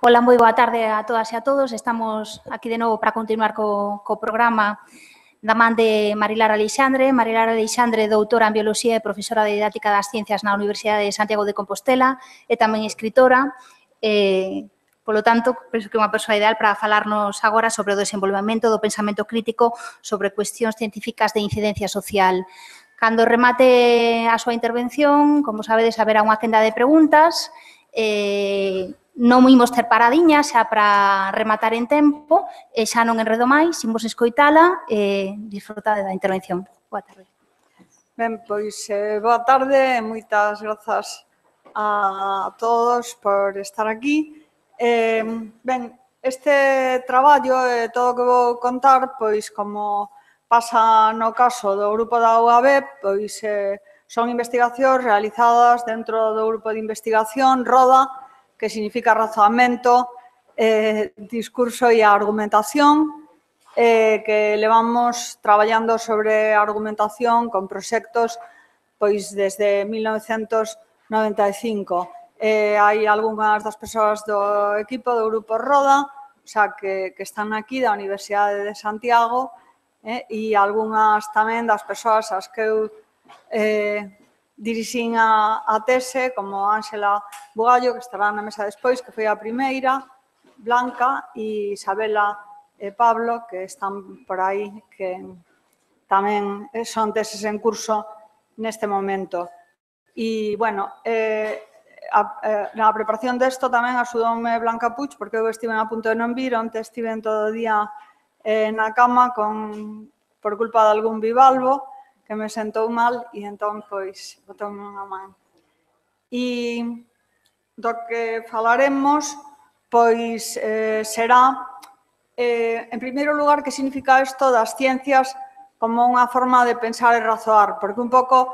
Ola, moi boa tarde a todas e a todos. Estamos aquí de novo para continuar co programa da man de Marilar Aleixandre. Marilar Aleixandre, doutora en Bioloxía e profesora de Didáctica das Ciencias na Universidade de Santiago de Compostela e tamén escritora. Polo tanto, penso que é unha persoa ideal para falarnos agora sobre o desenvolvemento do pensamento crítico sobre cuestións científicas de incidencia social. Cando remate a súa intervención, como sabedes, haberá unha quenda de preguntas. Non imos ter paradiñas xa para rematar en tempo e xa non enredo máis, imos escoitala e disfrutar da intervención. Boa tarde. Ben, pois, boa tarde e moitas grazas a todos por estar aquí. Ben, este traballo e todo o que vou contar, pois, como pasa no caso do grupo da UAB, pois, son investigacións realizadas dentro do grupo de investigación RODA, que significa razoamento, discurso e argumentación, que levamos traballando sobre argumentación con proxectos pois desde 1995. Hai algunhas das persoas do equipo do grupo RODA, xa que están aquí da Universidade de Santiago, e algunhas tamén das persoas as que eu dirixín a tese, como Ángela Bugallo, que estará na mesa despois, que foi a primeira, Blanca e Isabela e Pablo, que están por aí, que tamén son teses en curso neste momento. E, bueno, na preparación desto tamén axudoume Blanca Puig, porque eu estive a punto de non vir, onte estive todo o día na cama por culpa de algún bivalvo, que me sentou mal e entón, pois, botoume unha man. E do que falaremos, pois, será, en primeiro lugar, que significa isto das ciencias como unha forma de pensar e razoar, porque un pouco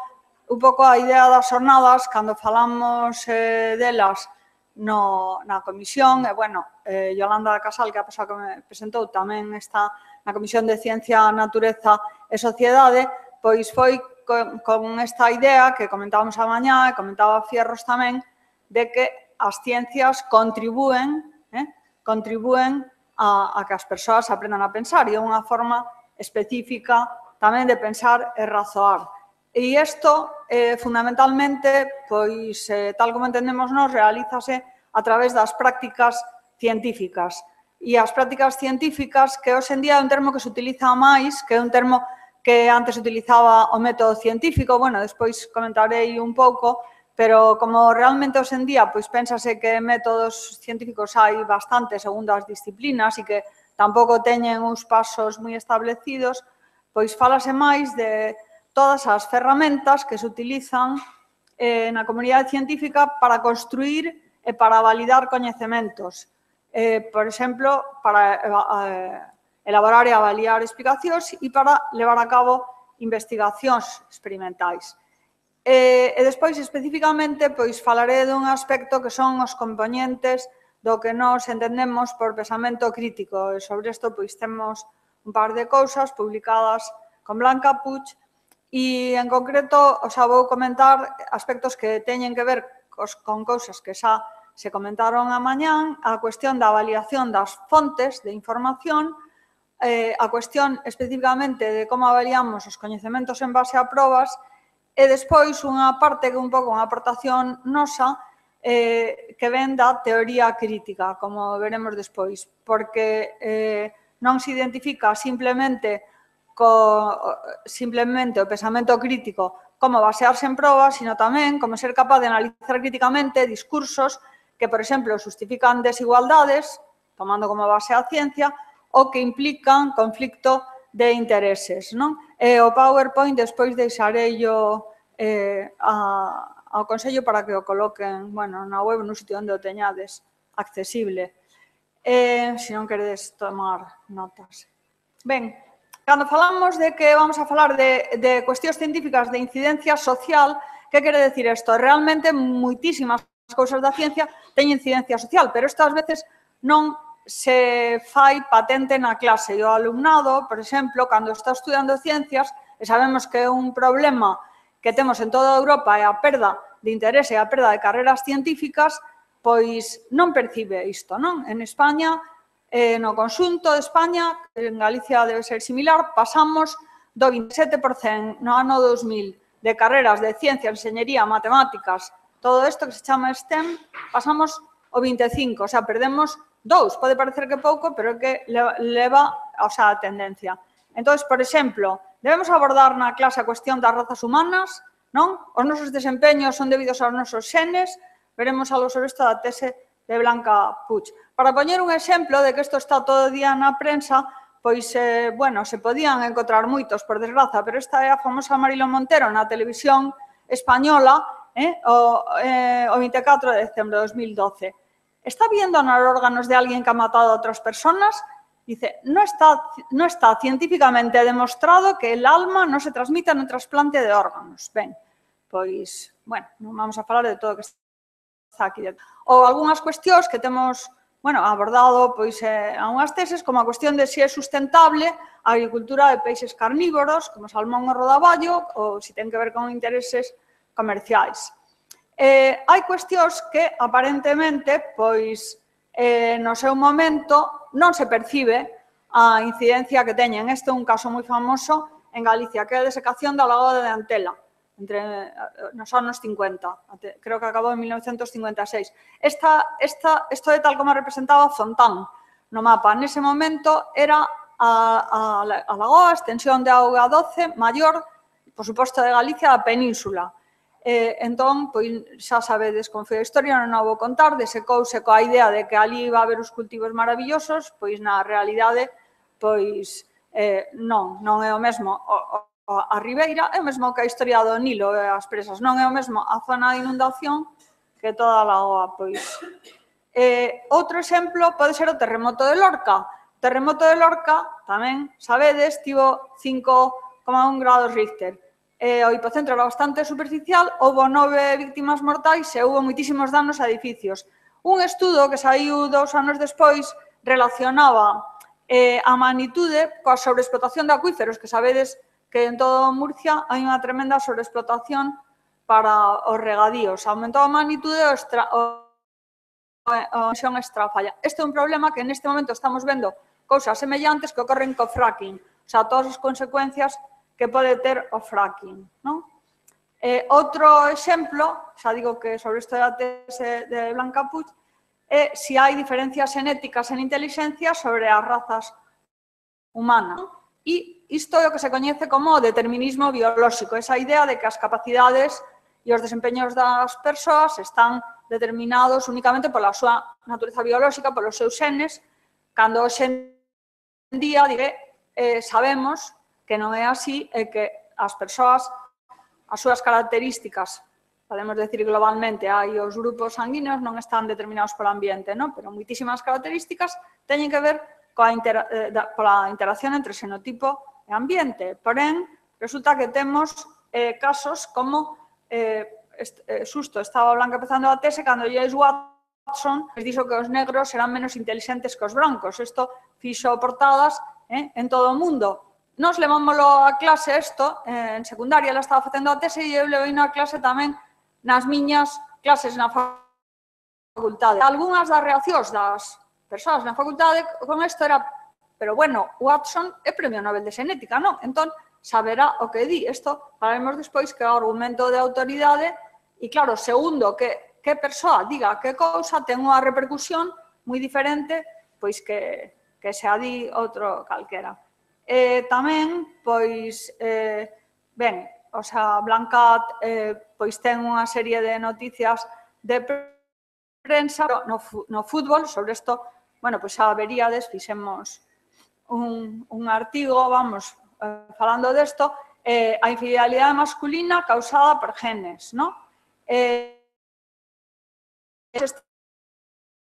a idea das xornadas, cando falamos delas na comisión, e, bueno, Yolanda Casal, que é a persoa que me presentou, tamén está na Comisión de Ciencia, Natureza e Sociedade, pois foi con esta idea que comentábamos a mañá e comentaba Fierros tamén, de que as ciencias contribúen a que as persoas aprendan a pensar e é unha forma específica tamén de pensar e razoar. E isto, fundamentalmente, pois, tal como entendemos nós, realízase a través das prácticas científicas. E as prácticas científicas, que hoxe en día é un termo que se utiliza máis, que é un termo que antes utilizaba o método científico, bueno, despois comentarei un pouco, pero como realmente hoxe en día pois pénsase que métodos científicos hai bastante segundo as disciplinas e que tampouco teñen uns pasos moi establecidos, pois falase máis de todas as ferramentas que se utilizan na comunidade científica para construir e para validar coñecementos. Por exemplo, para elaborar e avaliar explicacións e para levar a cabo investigacións experimentais. E despois, especificamente, pois falaré dun aspecto que son os componentes do que nós entendemos por pensamento crítico. E sobre isto, pois, temos un par de cousas publicadas con Blanca Puig e, en concreto, xa vou comentar aspectos que teñen que ver con cousas que xa se comentaron a mañán, a cuestión da avaliación das fontes de información, a cuestión especificamente de como avaliamos os coñecementos en base a probas e despois unha parte que é un pouco unha aportación nosa que ven da teoría crítica, como veremos despois, porque non se identifica simplemente o pensamento crítico como basearse en probas, sino tamén como ser capaz de analizar críticamente discursos que, por exemplo, justifican desigualdades, tomando como base a ciencia, ou que implican conflicto de intereses. E o PowerPoint despois deixarello ao Consello para que o coloquen na web, nun sitio onde o teñades accesible, se non queredes tomar notas. Ben, cando falamos de que vamos a falar de cuestións científicas de incidencia social, que quere decir isto? Realmente, moitísimas cousas da ciencia teñen incidencia social, pero isto ás veces non se fai patente na clase. E o alumnado, por exemplo, cando está estudando ciencias, e sabemos que é un problema que temos en toda Europa é a perda de interese e a perda de carreras científicas, pois non percibe isto, non? En España, no conxunto de España, en Galicia debe ser similar, pasamos do 27% no ano 2000 de carreras de ciencia, enxeñería, matemáticas, todo isto que se chama STEM, pasamos o 25%, o sea, perdemos 2, pode parecer que pouco, pero é que leva, o sea, a tendencia. Entón, por exemplo, debemos abordar na clase a cuestión das razas humanas, non? Os nosos desempeños son debidos aos nosos xenes, veremos algo sobre isto da tese de Blanca Puig. Para poñer un exemplo de que isto está todo o día na prensa, pois, bueno, se podían encontrar moitos, por desgraza, pero esta é a famosa Mariló Montero na televisión española, o 24 de decembro de 2012. ¿Está viendo nos órganos de alguien que ha matado a otras personas? Dice, no está científicamente demostrado que el alma no se transmita en el trasplante de órganos. Ben, pois, bueno, non vamos a falar de todo o que está aquí dentro. Ou algunhas cuestións que temos, bueno, abordado, pois, algunhas teses, como a cuestión de se é sustentable a agricultura de peixes carnívoros, como salmón ou rodaballo, ou se ten que ver con intereses comerciais. Hai cuestións que, aparentemente, pois, no seu momento, non se percibe a incidencia que teñen. Este é un caso moi famoso en Galicia, que é a desecación da lagoa de Antela, nos anos 50, creo que acabou en 1956. Isto é tal como representaba Fontán no mapa. Nese momento era a lagoa, a extensión de auga doce maior, por suposto, de Galicia, a península. Entón, pois, xa sabedes como foi a historia, non a vou contar, desecouse coa idea de que ali iba a haber os cultivos maravillosos, pois na realidade, pois, non é o mesmo. A ribeira é o mesmo que a historia do Nilo e as presas, non é o mesmo a zona de inundación que toda a lagoa, pois. Outro exemplo pode ser o terremoto de Lorca. O terremoto de Lorca, tamén, sabedes, tivo 5,1 grados Richter. O hipocentro era bastante superficial, houve 9 víctimas mortais e houve moitísimos danos a edificios. Un estudo que saiu 2 anos despois relacionaba a magnitude coa sobreexplotación de acuíferos, que sabedes que en todo Murcia hai unha tremenda sobreexplotación para os regadíos. Aumentou a magnitude a emisión extrafalla. Este é un problema que neste momento estamos vendo cousas semellantes que ocorren co fracking, o sea, todas as consecuencias que pode ter o fracking, non? Outro exemplo, xa digo que sobre isto da tese de Blanca Puig, é se hai diferencias genéticas en inteligencia sobre as razas humanas. E isto é o que se coñece como determinismo biolóxico, esa idea de que as capacidades e os desempeños das persoas están determinados únicamente pola súa natureza biolóxica, polos seus xenes, cando hoxe en día sabemos que non é así e que as persoas, as súas características, podemos decir globalmente, hai os grupos sanguíneos non están determinados polo ambiente, non? Pero moitísimas características teñen que ver pola interacción entre xenotipo e ambiente. Porén, resulta que temos casos como, xusto estaba Blanca empezando a tese, cando James Watson les dixo que os negros eran menos inteligentes que os brancos. Isto fixo portadas en todo o mundo. Nos levámoslo a clase isto, en secundaria ela estaba facendo a tese e eu levei na clase tamén nas miñas clases na facultade. Algúnas das reaccións das persoas na facultade con isto era, pero bueno, Watson é premio Nobel de Xenética, non? Entón, saberá o que di. Isto falaremos despois que é o argumento de autoridade e, claro, segundo que persoa diga que cousa ten unha repercusión moi diferente pois que se a di outro calquera. Tamén, pois, ben, o sea, Blanca pois ten unha serie de noticias de prensa no fútbol, sobre isto, bueno, pois xa veríades, fixemos un artigo, vamos, falando desto, a infidelidade masculina causada por genes, non?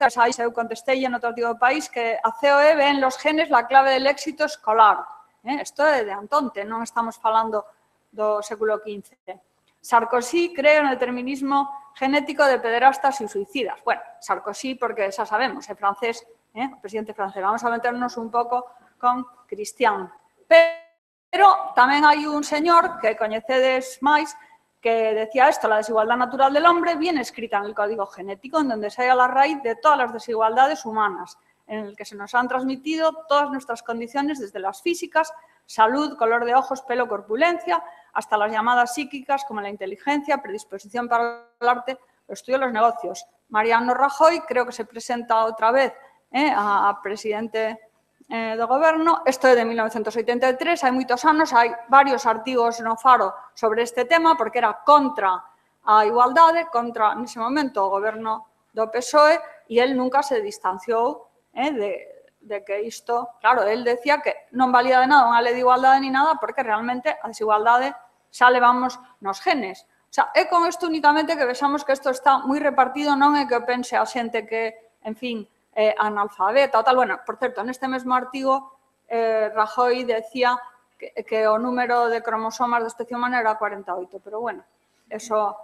Eu contestei en outro artigo do País que a COE ve en los genes la clave del éxito escolar. Isto é de Antonte, non estamos falando do século XV. Sarkozy cree en el determinismo genético de pederastas e suicidas. Bueno, Sarkozy porque xa sabemos, é francés, o presidente francés. Vamos a meternos un pouco con Cristian. Pero tamén hai un señor que coñecedes máis que decía esto: la desigualdad natural del hombre viene escrita en el código genético, en donde se halla la raíz de todas las desigualdades humanas, en el que se nos han transmitido todas nuestras condiciones, desde las físicas, salud, color de ojos, pelo, corpulencia, hasta las llamadas psíquicas, como la inteligencia, predisposición para el arte, el estudio de los negocios. Mariano Rajoy creo que se presenta outra vez a presidente do goberno. Isto é de 1983, hai moitos anos, hai varios artigos no Faro sobre este tema, porque era contra a igualdade, contra, nese momento, o goberno do PSOE, e el nunca se distanciou de que isto, claro, el decía que non valía de nada unha lei de igualdade ni nada, porque realmente a desigualdade xa levamos nos genes. O sea, é con isto únicamente que vexamos que isto está moi repartido, non é que pense a xente que, en fin, analfabeta ou tal. Bueno, por certo, neste mesmo artigo, Rajoy decía que o número de cromosomas da especie humana era 48, pero bueno, eso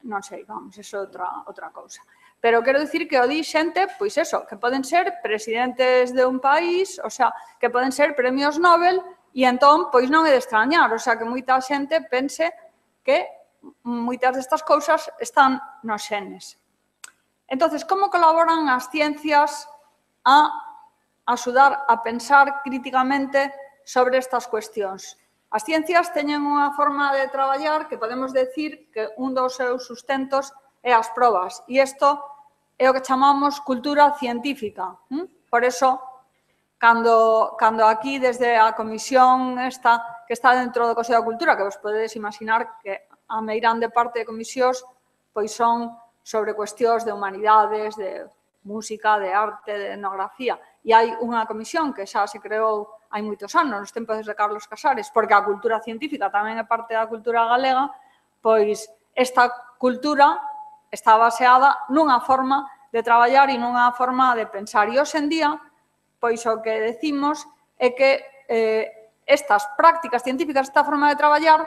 non sei, vamos, eso é outra cousa. Pero quero dicir que o di xente, pois eso, que poden ser presidentes de un país, o sea, que poden ser premios Nobel, e entón, pois non é de extrañar, o sea, que moita xente pense que moitas destas cousas están nos xenes. Entonces, como colaboran as ciencias a axudar a pensar críticamente sobre estas cuestións? As ciencias teñen unha forma de traballar que podemos decir que un dos seus sustentos é as probas, e isto é o que chamamos cultura científica. Por eso, cando aquí, desde a comisión esta que está dentro do Consello da Cultura, que vos podedes imaginar que a meirande parte de comisións pois son sobre cuestións de humanidades, de música, de arte, de etnografía. E hai unha comisión que xa se creou hai moitos anos, nos tempos de Carlos Casares, porque a cultura científica tamén é parte da cultura galega, pois esta cultura está baseada nunha forma de traballar e nunha forma de pensar. E hoxe en día, pois o que decimos é que estas prácticas científicas, esta forma de traballar,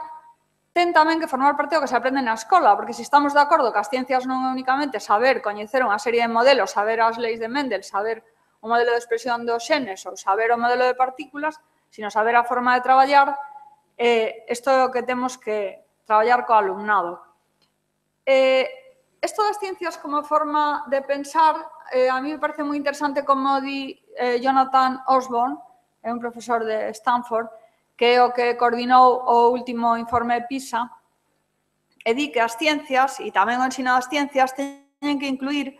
ten tamén que formar parte do que se aprende na escola, porque se estamos de acordo que as ciencias non é únicamente saber, coñecer unha serie de modelos, saber as leis de Mendel, saber o modelo de expresión dos xenes ou saber o modelo de partículas, sino saber a forma de traballar, isto é o que temos que traballar co alumnado. Isto das ciencias como forma de pensar, a mí me parece moi interesante como di Jonathan Osborne, é un profesor de Stanford, que é o que coordinou o último informe PISA, e di que as ciencias, e tamén o ensino das ciencias, teñen que incluir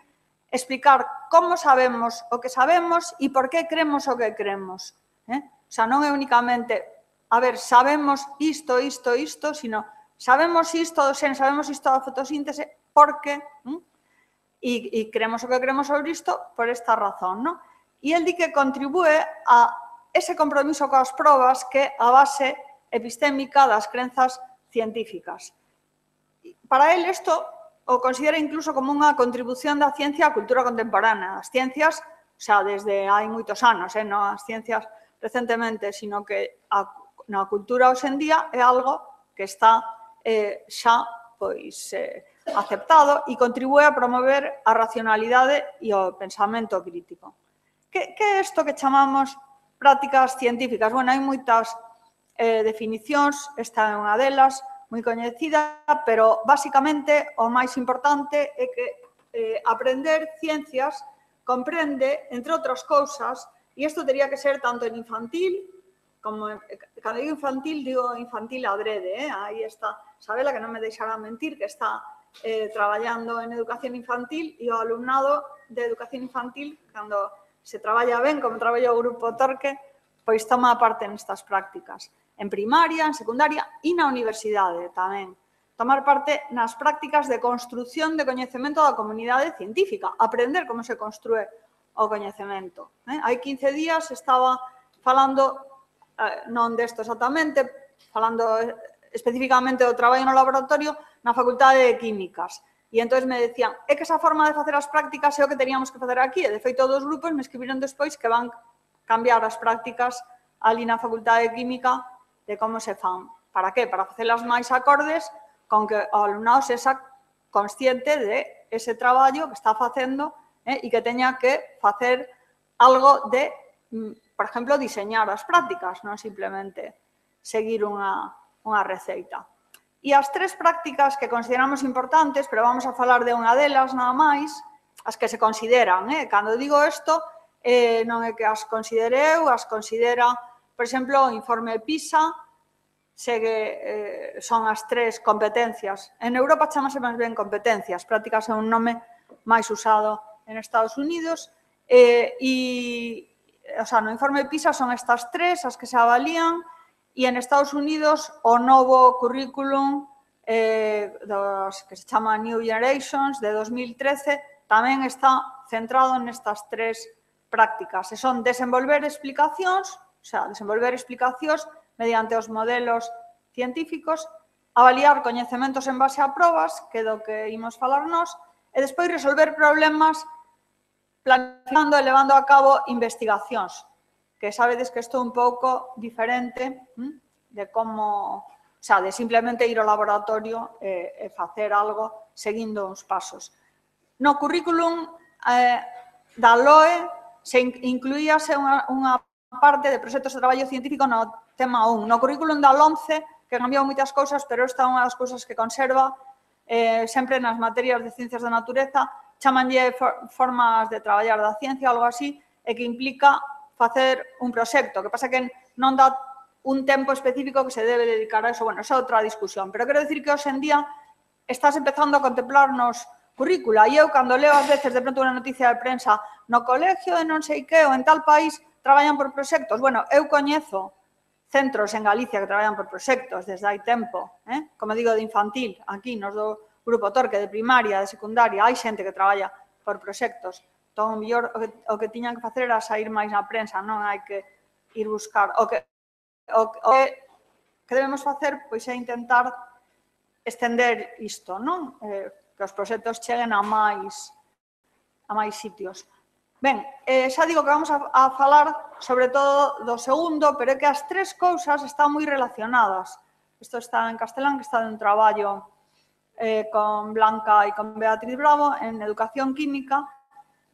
explicar como sabemos o que sabemos e por que cremos o que cremos. O sea, non é únicamente, a ver, sabemos isto, sino sabemos isto do xen, sabemos isto da fotosíntese, porque, e cremos o que cremos sobre isto por esta razón, non? E el di que contribúe a ese compromiso coas probas que é a base epistémica das crenzas científicas. Para el, isto o considera incluso como unha contribución da ciencia á cultura contemporánea. As ciencias, xa desde hai moitos anos, non as ciencias recentemente, sino que na cultura hoxe en día é algo que está xa aceptado e contribúe a promover a racionalidade e o pensamento crítico. Que é isto que chamamos prácticas científicas? Bueno, hai moitas definicións, esta é unha delas, moi coñecida, pero basicamente o máis importante é que aprender ciencias comprende, entre outras cousas, e isto teria que ser tanto en infantil, como, cando digo infantil adrede, aí está Sabela, que non me deixará mentir, que está traballando en educación infantil, e o alumnado de educación infantil, cando se traballa ben, como traballa o grupo Torque, pois toma parte nestas prácticas. En primaria, en secundaria e na universidade tamén. Tomar parte nas prácticas de construción de coñecemento da comunidade científica, aprender como se construe o coñecemento. Hai 15 días estaba falando, non desto exactamente, falando especificamente do traballo no laboratorio na Facultade de Químicas. E entón me decían, é que esa forma de facer as prácticas é o que teríamos que facer aquí. E, de feito, dos grupos me escribiron despois que van cambiar as prácticas ali na Facultade de Química de como se fan. Para que? Para facelas máis acordes con que o alumnado sexa consciente de ese traballo que está facendo e que teña que facer algo de, por exemplo, diseñar as prácticas, non simplemente seguir unha receita. E as tres prácticas que consideramos importantes, pero vamos a falar de unha delas nada máis, as que se consideran. Cando digo isto, non é que as considere eu, as considera, por exemplo, o informe PISA, son as tres competencias. En Europa chamase máis ben competencias, prácticas é un nome máis usado en Estados Unidos, no informe PISA son estas tres as que se avalían, e en Estados Unidos o novo currículum que se chama New Generations de 2013 tamén está centrado nestas tres prácticas. E son desenvolver explicacións, mediante os modelos científicos, avaliar coñecementos en base a probas, que é do que imos falar nós, e despois resolver problemas planificando e levando a cabo investigacións, que sabedes que isto é un pouco diferente de como, de simplemente ir ao laboratorio e facer algo seguindo uns pasos. No currículum da LOE se incluíase unha parte de proxectos de traballo científico no tema 1. No currículum da LOMCE, que cambiou moitas cousas, pero esta é unha das cousas que conserva sempre nas materias de ciencias da natureza, chamanlle formas de traballar da ciencia, algo así, e que implica facer un proxecto, que pasa que non dá un tempo específico que se debe dedicar a eso. Bueno, esa é outra discusión, pero quero dicir que hoxe en día estás empezando a contemplar nos currícula, e eu, cando leo ás veces de pronto unha noticia de prensa no colegio de non sei que, ou en tal país, traballan por proxectos. Bueno, eu coñezo centros en Galicia que traballan por proxectos desde hai tempo, como digo, de infantil, aquí nos do grupo Torque, de primaria, de secundaria, hai xente que traballa por proxectos. Entón, o que tiñan que facer era sair máis na prensa, non hai que ir buscar. O que debemos facer, pois, é intentar estender isto, non? Que os proxectos cheguen a máis sitios. Ben, xa digo que vamos a falar sobre todo do segundo, pero é que as tres cousas están moi relacionadas. Isto está en castelán, que está de un traballo con Blanca e con Beatriz Bravo en Educación Química,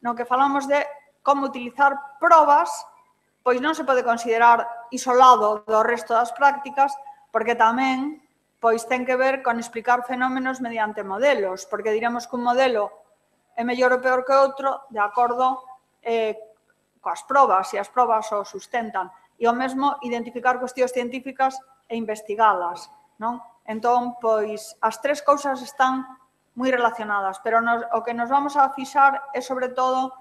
no que falamos de como utilizar probas, pois non se pode considerar isolado do resto das prácticas, porque tamén ten que ver con explicar fenómenos mediante modelos, porque diremos que un modelo é mellor ou peor que outro de acordo coas probas, e as probas o sustentan. E o mesmo identificar cuestións científicas e investigalas, non? Entón, pois, as tres cousas están moi relacionadas, pero o que nos vamos a fixar é, sobre todo,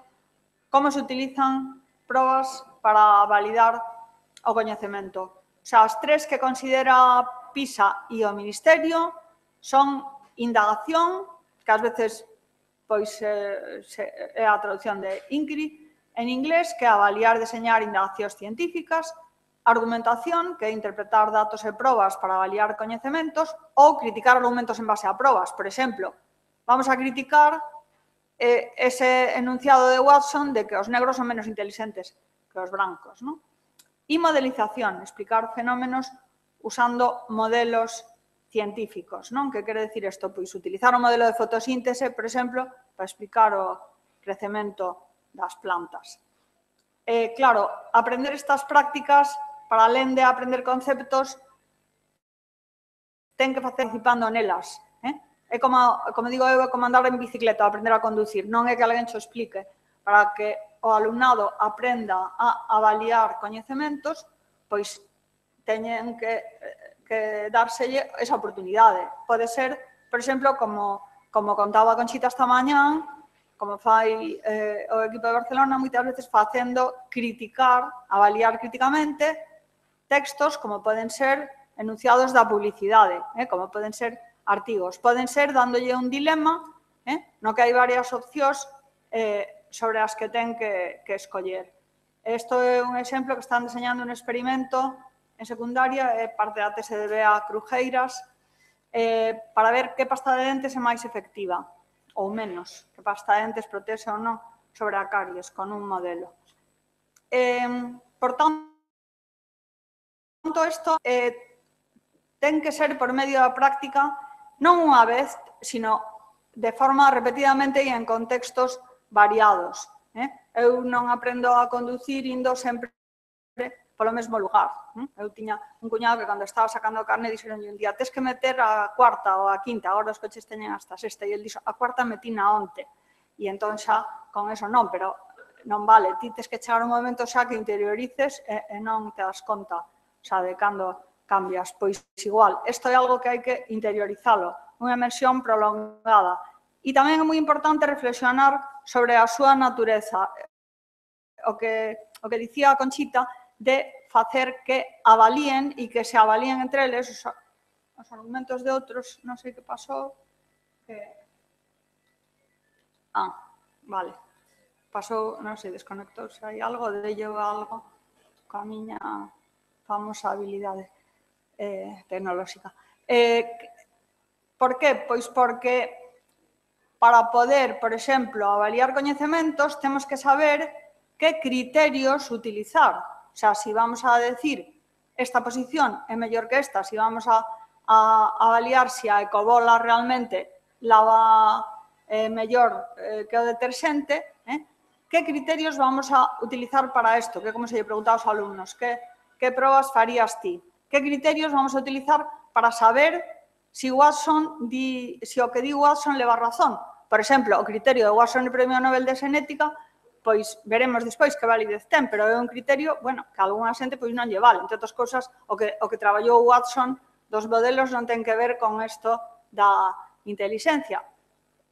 como se utilizan probas para validar o coñecemento. As tres que considera PISA e o Ministerio son indagación, que ás veces é a traducción de INCRI en inglés, que é avaliar, deseñar indagacións científicas, argumentación, que é interpretar datos e probas para avaliar coñecementos, ou criticar argumentos en base a probas. Por exemplo, vamos a criticar ese enunciado de Watson de que os negros son menos inteligentes que os brancos, non? E modelización, explicar fenómenos usando modelos científicos, non? Que quere dicir isto? Pois utilizar o modelo de fotosíntese, por exemplo, para explicar o crecemento das plantas. Claro, aprender estas prácticas, para alén de aprender conceptos, ten que facer participando nelas. É como digo eu, é como andar en bicicleta, aprender a conducir. Non é que alguén xo explique. Para que o alumnado aprenda a avaliar coñecementos, pois teñen que dárselle esa oportunidade. Pode ser, por exemplo, como contaba Conchita esta mañán, como fai o equipo de Barcelona, moitas veces avaliar críticamente textos como poden ser enunciados da publicidade, como poden ser artigos. Poden ser dándolle un dilema, no que hai varias opcións sobre as que ten que escoller. Isto é un exemplo que están deseñando un experimento en secundaria, é parte da tese de Bea Crujeiras, para ver que pasta de dentes é máis efectiva, ou menos, que pasta de dentes protese ou non sobre a caries con un modelo. Por tanto, isto ten que ser por medio da práctica, non unha vez, sino de forma repetidamente e en contextos variados. Eu non aprendo a conducir indo sempre polo mesmo lugar. Eu tiña un cuñado que cando estaba sacando carne dixeron un día tes que meter a cuarta ou a quinta, agora os coches teñen hasta a sexta, e ele dixo a cuarta metina onte, e entón xa con eso non, pero non vale, ti tes que chegar un momento xa que interiorices e non te das conta xa de cando cambias, pois igual, isto é algo que hai que interiorizalo, unha emersión prolongada. E tamén é moi importante reflexionar sobre a súa natureza, o que dicía a Conchita, de facer que avalíen e que se avalíen entre eles os argumentos de outros, non sei que pasou, vale, pasou, non sei, desconectouse aí algo, dello algo coa miña famosa habilidade tecnolóxica. Por que? Pois porque para poder, por exemplo, avaliar coñecementos, temos que saber que criterios utilizar. O sea, si vamos a decir esta posición é mellor que esta, si vamos a avaliar se a ecobola realmente lava mellor que o deterxente, que criterios vamos a utilizar para isto? Que como se lle preguntaba aos alumnos, que probas farías ti? Que criterios vamos a utilizar para saber se o que di Watson leva razón? Por exemplo, o criterio de Watson e Premio Nobel de Xenética, pois veremos despois que validez ten, pero é un criterio, bueno, que a algunha xente pois non lle vale. Entre outras cousas, o que traballou Watson dos modelos non ten que ver con isto da inteligencia.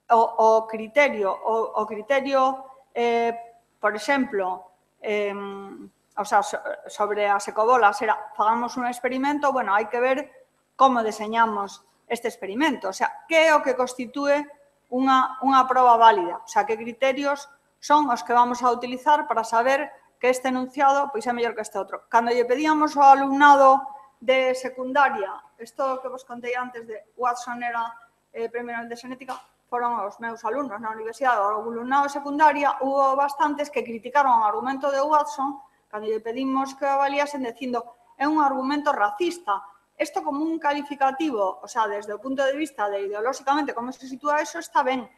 O criterio, por exemplo, sobre as ecobolas, fagamos un experimento, bueno, hai que ver como deseñamos este experimento, o sea, que é o que constitúe unha proba válida, o sea, que criterios son os que vamos a utilizar para saber que este enunciado pois é mellor que este outro. Cando lle pedíamos ao alumnado de secundaria, isto que vos contei antes de Watson era Premio Nobel de Xenética, foron os meus alumnos na universidade, o alumnado de secundaria, hubo bastantes que criticaron o argumento de Watson cando lle pedimos que avaliasen dicindo é un argumento racista. Isto como un calificativo, o sea, desde o punto de vista de ideolóxicamente como se sitúa eso, está ben,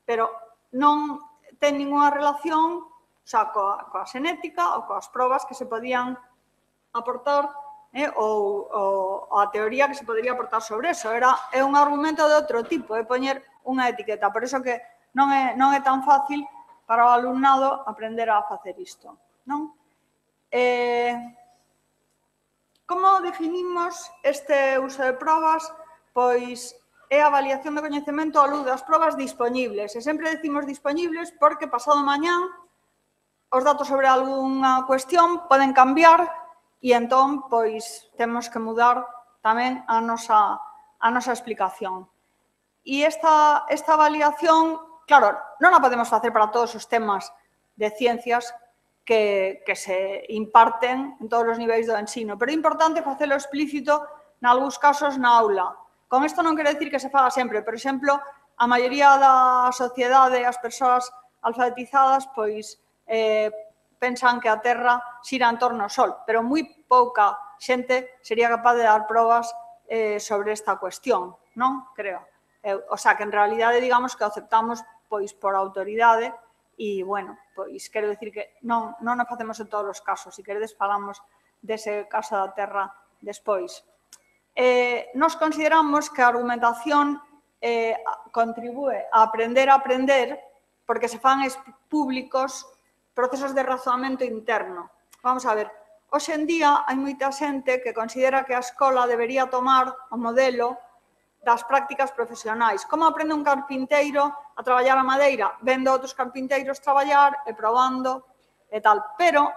pero non ten ninguna relación coa xenética ou coas probas que se podían aportar ou a teoría que se podría aportar sobre eso. É un argumento de outro tipo, é poñer unha etiqueta. Por iso que non é tan fácil para o alumnado aprender a facer isto. Como definimos este uso de probas? Pois é a avaliación do coñecemento ao luz das probas dispoñibles. E sempre decimos dispoñibles porque pasado mañán os datos sobre algunha cuestión poden cambiar e entón pois temos que mudar tamén a nosa explicación. E esta avaliación, claro, non a podemos facer para todos os temas de ciencias que se imparten en todos os niveis do ensino, pero é importante facelo explícito nalgúns casos na aula. Con isto non quero dicir que se faga sempre. Por exemplo, a maioría da sociedade, as persoas alfabetizadas, pois pensan que a Terra xira en torno ao Sol, pero moi pouca xente sería capaz de dar probas sobre esta cuestión, non? Creo. O sea, que en realidade, digamos, que aceptamos pois por autoridade e, bueno, pois quero dicir que non o facemos en todos os casos. Se queredes, falamos dese caso da Terra despois. Nos consideramos que a argumentación contribúe a aprender porque se fan públicos procesos de razoamento interno. Vamos a ver, hoxe en día hai moita xente que considera que a escola debería tomar o modelo das prácticas profesionais. Como aprende un carpinteiro a traballar a madeira? Vendo outros carpinteiros traballar e probando e tal. Pero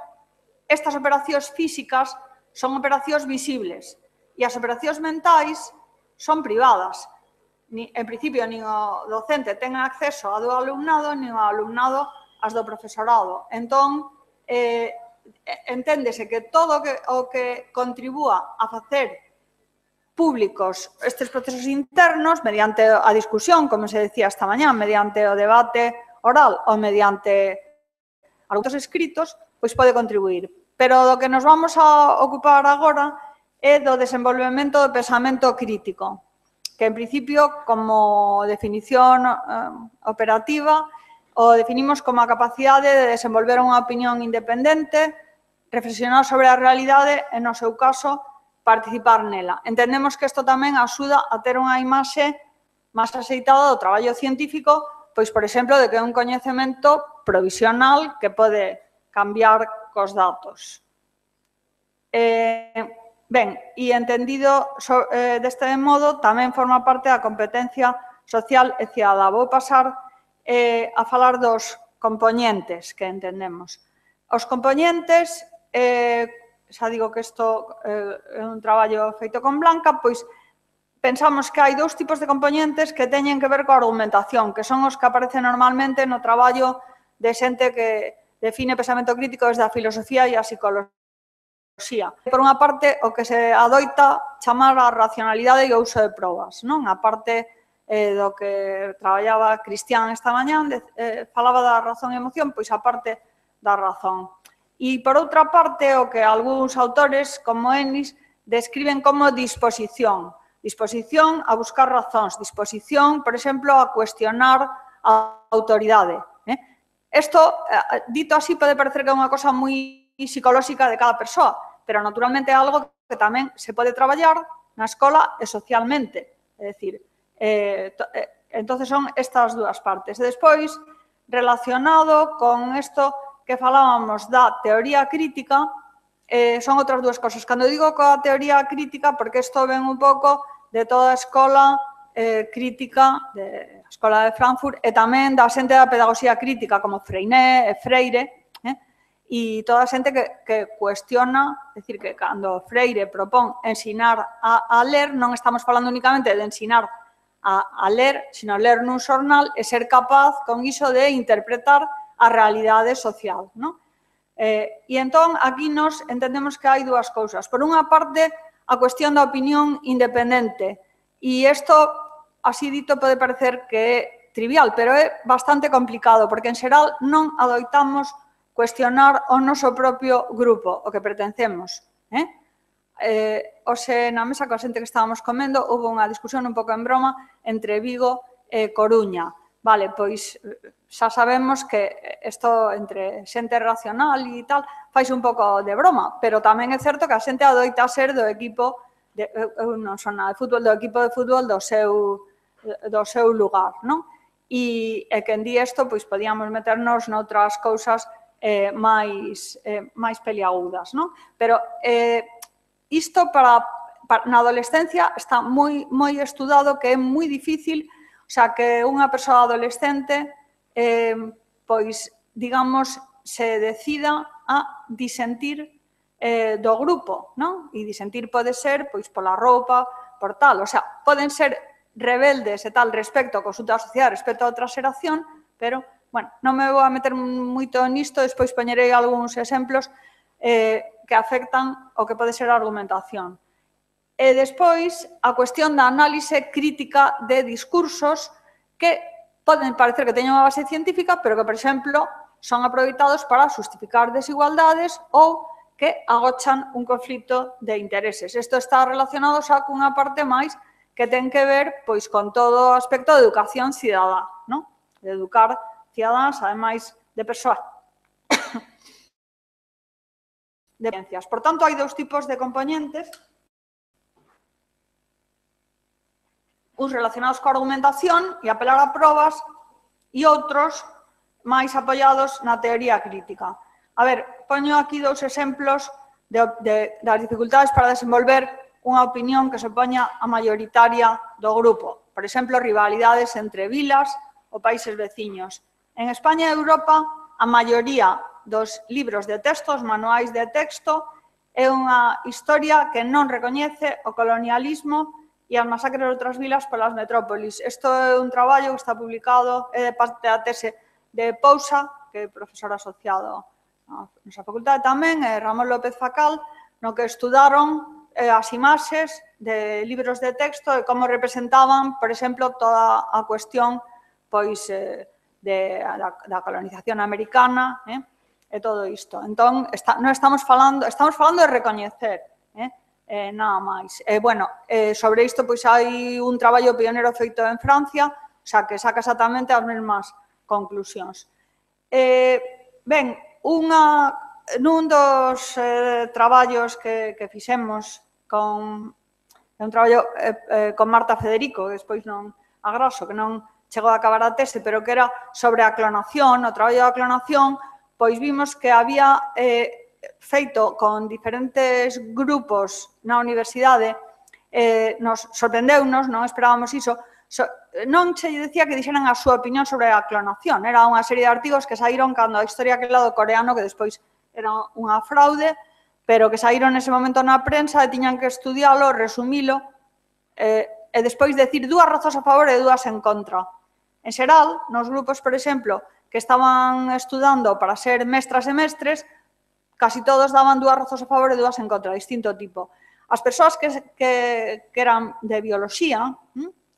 estas operacións físicas son operacións visibles e as operacións mentais son privadas. En principio, nin o docente ten acceso a do alumnado, nin o alumnado as do profesorado. Entón, enténdese que todo o que contribúa a facer públicos estes procesos internos mediante a discusión, como se decía esta mañá, mediante o debate oral ou mediante argumentos escritos, pois pode contribuir. Pero do que nos vamos a ocupar agora é do desenvolvemento do pensamento crítico, que en principio, como definición operativa, o definimos como a capacidade de desenvolver unha opinión independente reflexionar sobre a realidade e, no seu caso, participar nela. Entendemos que isto tamén axuda a ter unha imaxe máis aceitada do traballo científico, pois, por exemplo, de que é un coñecemento provisional que pode cambiar cos datos. Ben, e entendido deste modo, tamén forma parte da competencia social e cidadá. Vou pasar a falar dos componentes que entendemos. Os componentes, xa digo que isto é un traballo feito con Blanca, pois pensamos que hai dous tipos de componentes que teñen que ver coa argumentación, que son os que aparecen normalmente no traballo de xente que define pensamento crítico desde a filosofía e a psicología. Por unha parte, o que se adoita chamar a racionalidade e o uso de probas, non? A parte do que traballaba Cristian esta mañá, falaba da razón e emoción, pois a parte da razón. E, por outra parte, o que algúns autores, como Ennis, describen como disposición. Disposición a buscar razóns, disposición, por exemplo, a cuestionar a autoridade. Isto, dito así, pode parecer que é unha cosa moi psicolóxica de cada persoa, pero naturalmente é algo que tamén se pode traballar na escola e socialmente. É dicir, entonces son estas dúas partes. E despois, relacionado con isto que falábamos da teoría crítica, son outras dúas cosas. Cando digo coa teoría crítica, porque isto ven un pouco de toda a escola crítica, da Escola de Frankfurt, e tamén da xente da pedagogía crítica, como Freinet e Freire, e toda a xente que cuestiona, é dicir, que cando Freire propón ensinar a ler, non estamos falando únicamente de ensinar a ler, sino ler nun xornal e ser capaz, con iso, de interpretar a realidade social. E entón, aquí nos entendemos que hai dúas cousas. Por unha parte, a cuestión da opinión independente. E isto, así dito, pode parecer que é trivial, pero é bastante complicado, porque en xeral non adoitamos cuestionar o noso propio grupo, o que pertencemos. Hoxe, na mesa coa xente que estábamos comendo, houve unha discusión un pouco en broma entre Vigo e Coruña. Vale, pois xa sabemos que isto entre xente racional e tal faise un pouco de broma, pero tamén é certo que a xente adoita ser do equipo, non son nada de fútbol, do equipo de fútbol do seu lugar, non? E que en di isto, pois podíamos meternos noutras cousas máis peliagudas, non? Pero isto na adolescencia está moi estudado, que é moi difícil, o sea, que unha persoa adolescente, pois, digamos, se decida a disentir do grupo, non? E disentir pode ser, pois, pola roupa, por tal, o sea, poden ser rebeldes e tal respecto a consulta da sociedade, respecto a outra xeración, pero bueno, non me vou a meter moito nisto, despois poñerei algúns exemplos que afectan o que pode ser a argumentación. E despois, a cuestión da análise crítica de discursos que poden parecer que teñen unha base científica, pero que, por exemplo, son aproveitados para justificar desigualdades ou que agochan un conflito de intereses. Isto está relacionado xa cunha parte máis que ten que ver pois con todo o aspecto de educación cidadá, non? De educar cidadáns, ademais de persoas de ciencias. Por tanto, hai dous tipos de componentes, uns relacionados coa argumentación e apelar a probas, e outros máis apoiados na teoría crítica. A ver, poño aquí dous exemplos das dificultades para desenvolver unha opinión que se poña a maioritaria do grupo. Por exemplo, rivalidades entre vilas ou países veciños. En España e Europa, a maioría dos libros de texto, os manuais de texto, é unha historia que non recoñece o colonialismo e as masacres de outras vilas polas metrópolis. Isto é un traballo que está publicado, é de parte da tese de Pousa, que é profesor asociado na nosa facultade tamén, e Ramón López Facal, no que estudaron as imaxes de libros de texto e como representaban, por exemplo, toda a cuestión pois da colonización americana e todo isto. Entón, non estamos falando de recoñecer, nada máis. Bueno, sobre isto pois hai un traballo pionero feito en Francia, o sea, que saca exactamente as mesmas conclusións. Ben, unha nun dos traballos que fixemos con un traballo con Marta Federico, que despois non agraso, que non chegou a acabar a tese, pero que era sobre a clonación, o traballo da clonación, pois vimos que había feito con diferentes grupos na universidade, nos sorprendeunos, non esperábamos iso, non se decía que dixeran a súa opinión sobre a clonación, era unha serie de artigos que saíron cando a historia aquel lado coreano, que despois era unha fraude, pero que saíron nese momento na prensa e tiñan que estudialo, resumilo, e despois decir dúas razóns a favor e dúas en contra. En xeral, nos grupos, por exemplo, que estaban estudando para ser mestras e mestres, casi todos daban dúas razóns a favor e dúas en contra, distinto tipo. As persoas que eran de bioloxía,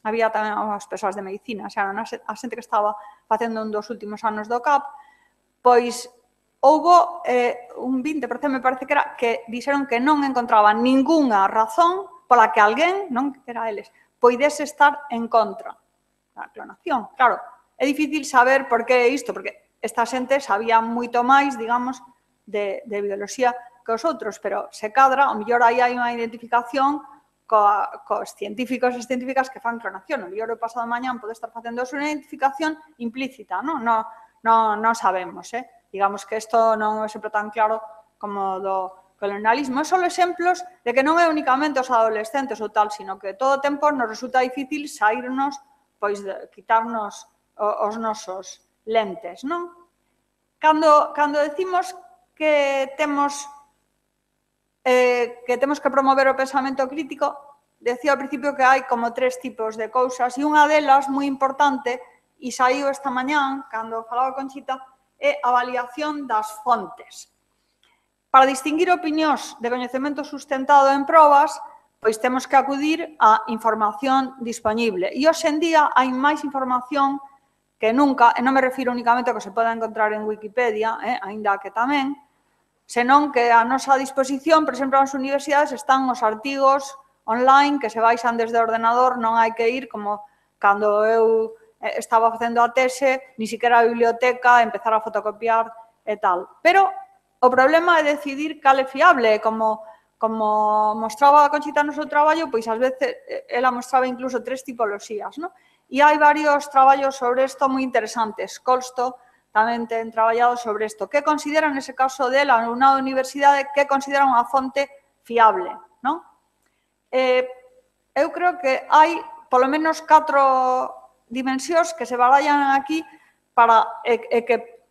había tamén as persoas de medicina, xa eran a xente que estaba facendo un dos últimos anos do CAP, pois houbo un 20%, me parece que era, que dixeron que non encontraban ningunha razón pola que alguén, non que era eles, poidese estar en contra da clonación. Claro, é difícil saber por que isto, porque esta xente sabía moito máis, digamos, de bioloxía que os outros, pero se cadra, ao mellor aí hai unha identificación cos científicos e científicas que fan clonación. O mellor o pasado mañán pode estar facendo unha identificación implícita, non sabemos, digamos que isto non é sempre tan claro como do colonialismo. É só exemplos de que non é únicamente os adolescentes ou tal, sino que todo o tempo nos resulta difícil saírnos, pois, quitarnos os nosos lentes, non? Cando decimos que temos que promover o pensamento crítico, decía ao principio que hai como 3 tipos de cousas, e unha delas, moi importante, e saiu esta mañán, cando falaba Conchita, é a avaliación das fontes. Para distinguir opinións de coñecemento sustentado en probas, pois temos que acudir á información disponible. E hoxe en día hai máis información que nunca, e non me refiro únicamente ao que se poda encontrar en Wikipedia, aínda que tamén, senón que a nosa disposición, por exemplo, nas universidades, están os artigos online que se baixan desde o ordenador, non hai que ir como cando eu estaba facendo a tese, ni siquiera a biblioteca, empezar a fotocopiar e tal. Pero o problema é decidir cal é fiable, como mostraba a Conchita no seu traballo, pois ás veces ela mostraba incluso 3 tipoloxías, non? E hai varios traballos sobre isto moi interesantes. Colsto tamén ten traballado sobre isto. Que consideran, nese caso dela, alumnado da universidade, que consideran unha fonte fiable, non? Eu creo que hai, polo menos, 4 dimensións que se barallan aquí para que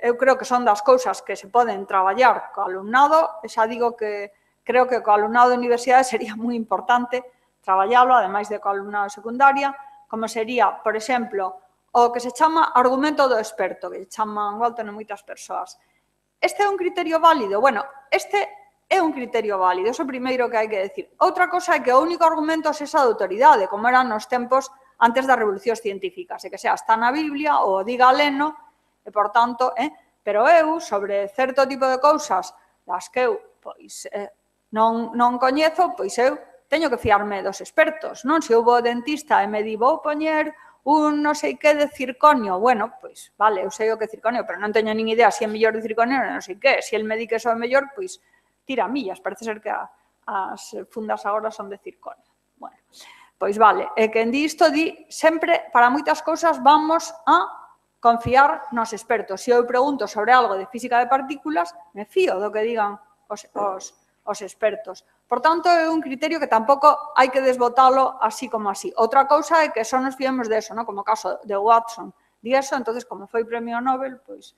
eu creo que son das cousas que se poden traballar co alumnado, e xa digo que creo que co alumnado de universidade sería moi importante traballalo, ademais de co alumnado de secundaria, como sería, por exemplo, o que se chama argumento do experto, que chaman Walton en moitas persoas. Este é un criterio válido? Bueno, este é un criterio válido, é o primeiro que hai que decir. Outra cosa é que o único argumento é esa de autoridade, como eran nos tempos antes das revolucións científicas, e que sea está na Biblia ou diga Leno, e, por tanto, pero eu, sobre certo tipo de cousas das que eu, pois, non coñezo, pois eu teño que fiarme dos expertos, non? Se eu vou ao dentista e me di, vou poñer un non sei que de circonio, bueno, pois, vale, eu sei o que é circonio, pero non teño nin idea se é mellor de circonio ou non sei que. Se el me di que eso é mellor, pois, tira millas. Parece ser que as fundas agora son de circonio. Bueno, pois vale, e quen di isto di, sempre, para moitas cousas, vamos a confiar nos expertos. Se eu pregunto sobre algo de física de partículas, me fío do que digan os expertos. Por tanto, é un criterio que tampouco hai que desbotalo así como así. Outra cousa é que só nos fiemos de eso, como o caso de Watson. Di eso, entonces, como foi premio Nobel, pois...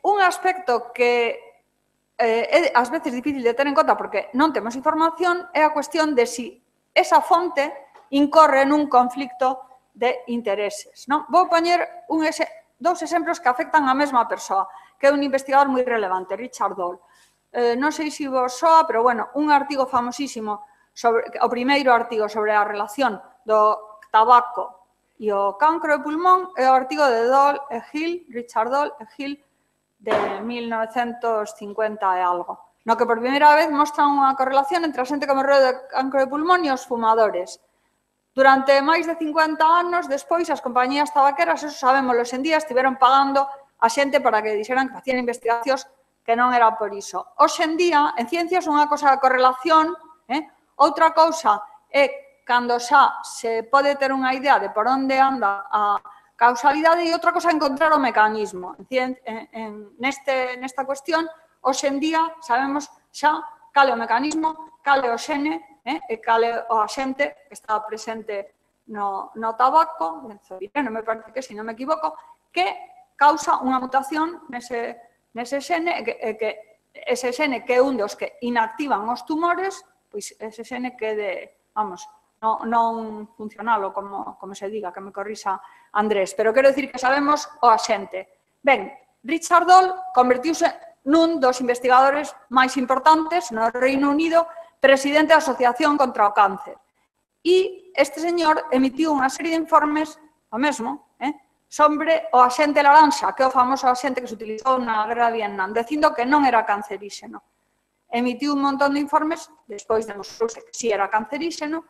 Un aspecto que é ás veces difícil de ter en conta porque non temos información é a cuestión de si esa fonte incorre nun conflicto de intereses. Vou poñer 2 exemplos que afectan a mesma persoa, que é un investigador moi relevante, Richard Doll. Non sei se vos soa, pero, bueno, un artigo famosísimo, o primeiro artigo sobre a relación do tabaco e o cancro de pulmón é o artigo de Doll e Hill, Richard Doll e Hill, de 1950 e algo, no que por primeira vez mostra unha correlación entre a xente que morreu de cancro de pulmón e os fumadores. Durante máis de 50 anos, despois, as compañías tabaqueras, eso sabémoslo en día, estiveron pagando a xente para que dixeran que facían investigacións que non era por iso. Hoxe en día, en ciencias, unha cosa é a correlación, outra cousa é cando xa se pode ter unha idea de por onde anda a causalidade e outra cosa é encontrar o mecanismo. Nesta cuestión, hoxe en día, sabemos xa cal é o mecanismo, cal é o xene e cal é o axente que está presente no tabaco, benzodiazepina, me parece que, se non me equivoco, que causa unha mutación nese xene, que ese xene que é un dos que inactivan os tumores, pois ese xene quede, vamos, non funcionalo, como se diga, que me corrixa Andrés, pero quero dicir que sabemos o axente. Ben, Richard Doll convertiuse nun dos investigadores máis importantes no Reino Unido, presidente da Asociación contra o Cáncer. E este señor emitiu unha serie de informes, o mesmo, sobre o axente laranxa, que é o famoso axente que se utilizou na Guerra de Vietnam, dicindo que non era canceríxeno. Emitiu un montón de informes, despois demostrouse que si era canceríxeno.